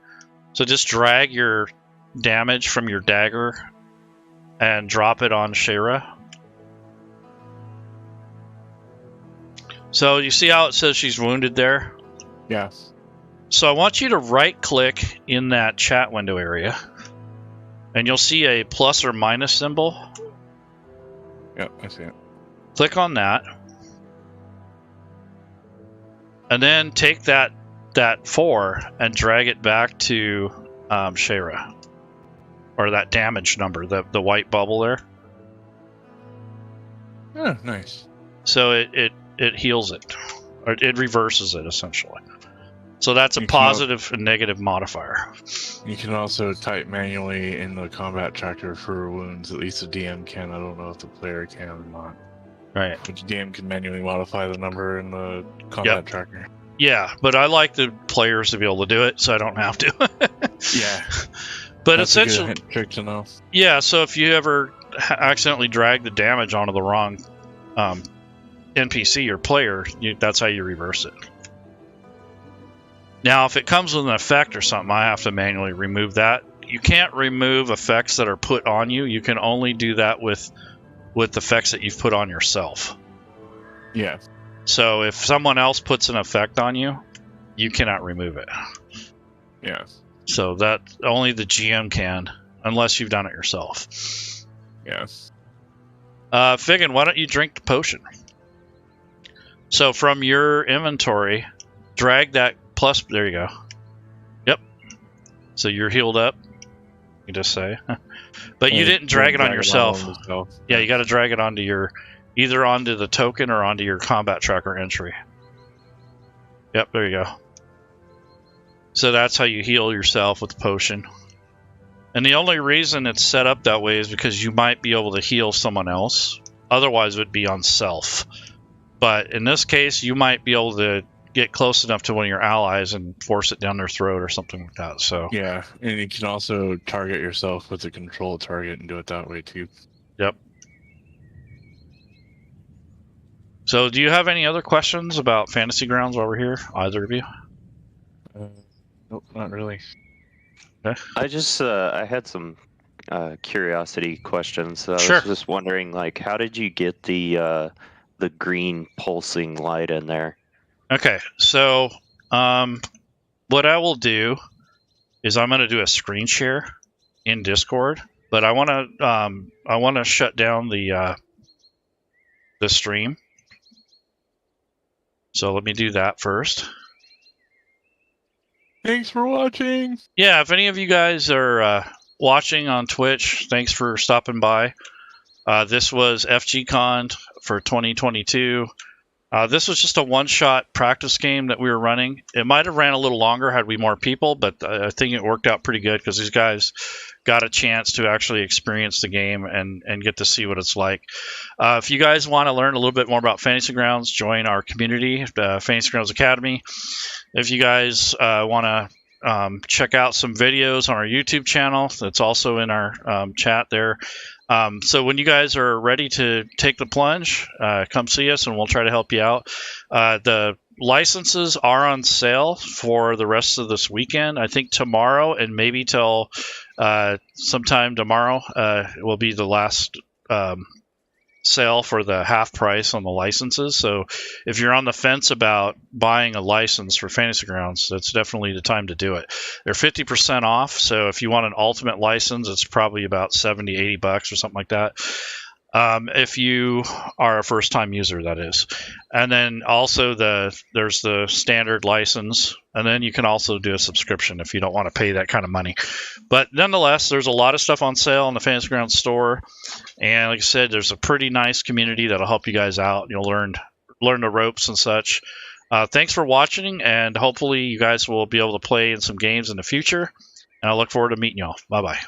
So just drag your damage from your dagger and drop it on Shayra. So you see how it says she's wounded there? Yeah. So I want you to right click in that chat window area, and you'll see a plus or minus symbol. Yep, I see it. Click on that. And then take that 4 and drag it back to Shayra. Or that damage number, the white bubble there. Oh, nice. So it heals it. Or it reverses it, essentially. So that's a positive and negative modifier. You can also type manually in the combat tracker for wounds. At least the DM can. I don't know if the player can or not. Right. But the DM can manually modify the number in the combat tracker. Yeah, but I like the players to be able to do it, so I don't have to. Yeah. But that's essentially... a good trick to know. Yeah, so if you ever accidentally drag the damage onto the wrong NPC or player, that's how you reverse it. Now, if it comes with an effect or something, I have to manually remove that. You can't remove effects that are put on you. You can only do that with effects that you've put on yourself. Yeah. So if someone else puts an effect on you, you cannot remove it. Yeah. So that only the GM can, unless you've done it yourself. Yeah. Figgin, why don't you drink the potion? So from your inventory, drag that plus. There you go. Yep. So you're healed up. You just say. But you didn't drag it on yourself. Yeah, you got to drag it onto either onto the token or onto your combat tracker entry. Yep, there you go. So that's how you heal yourself with the potion. And the only reason it's set up that way is because you might be able to heal someone else. Otherwise, it would be on self. But in this case, you might be able to get close enough to one of your allies and force it down their throat or something like that. So yeah, and you can also target yourself with a control target and do it that way too. Yep. So do you have any other questions about Fantasy Grounds while we're here, either of you? Nope, not really. Okay. I just I had some curiosity questions. I Sure. was just wondering, like, how did you get the green pulsing light in there? Okay, so what I will do is I'm going to do a screen share in Discord, but I want to shut down the stream. So let me do that first. Thanks for watching. Yeah, if any of you guys are watching on Twitch, thanks for stopping by. This was FGCon for 2022. This was just a one-shot practice game that we were running. It might have ran a little longer had we more people, but I think it worked out pretty good because these guys got a chance to actually experience the game and get to see what it's like. If you guys want to learn a little bit more about Fantasy Grounds, join our community, the Fantasy Grounds Academy. If you guys want to check out some videos on our YouTube channel, that's also in our chat there. So when you guys are ready to take the plunge, come see us and we'll try to help you out. The licenses are on sale for the rest of this weekend. I think tomorrow and maybe till sometime tomorrow will be the last sale for the half price on the licenses. So if you're on the fence about buying a license for Fantasy Grounds, that's definitely the time to do it. They're 50% off. So if you want an ultimate license, it's probably about $70, $80 or something like that. If you are a first-time user, that is. And then also there's the standard license, and then you can also do a subscription if you don't want to pay that kind of money. But nonetheless, there's a lot of stuff on sale in the Fantasy Grounds store, and like I said, there's a pretty nice community that'll help you guys out. You'll learn the ropes and such. Thanks for watching, and hopefully you guys will be able to play in some games in the future. And I look forward to meeting y'all. Bye-bye.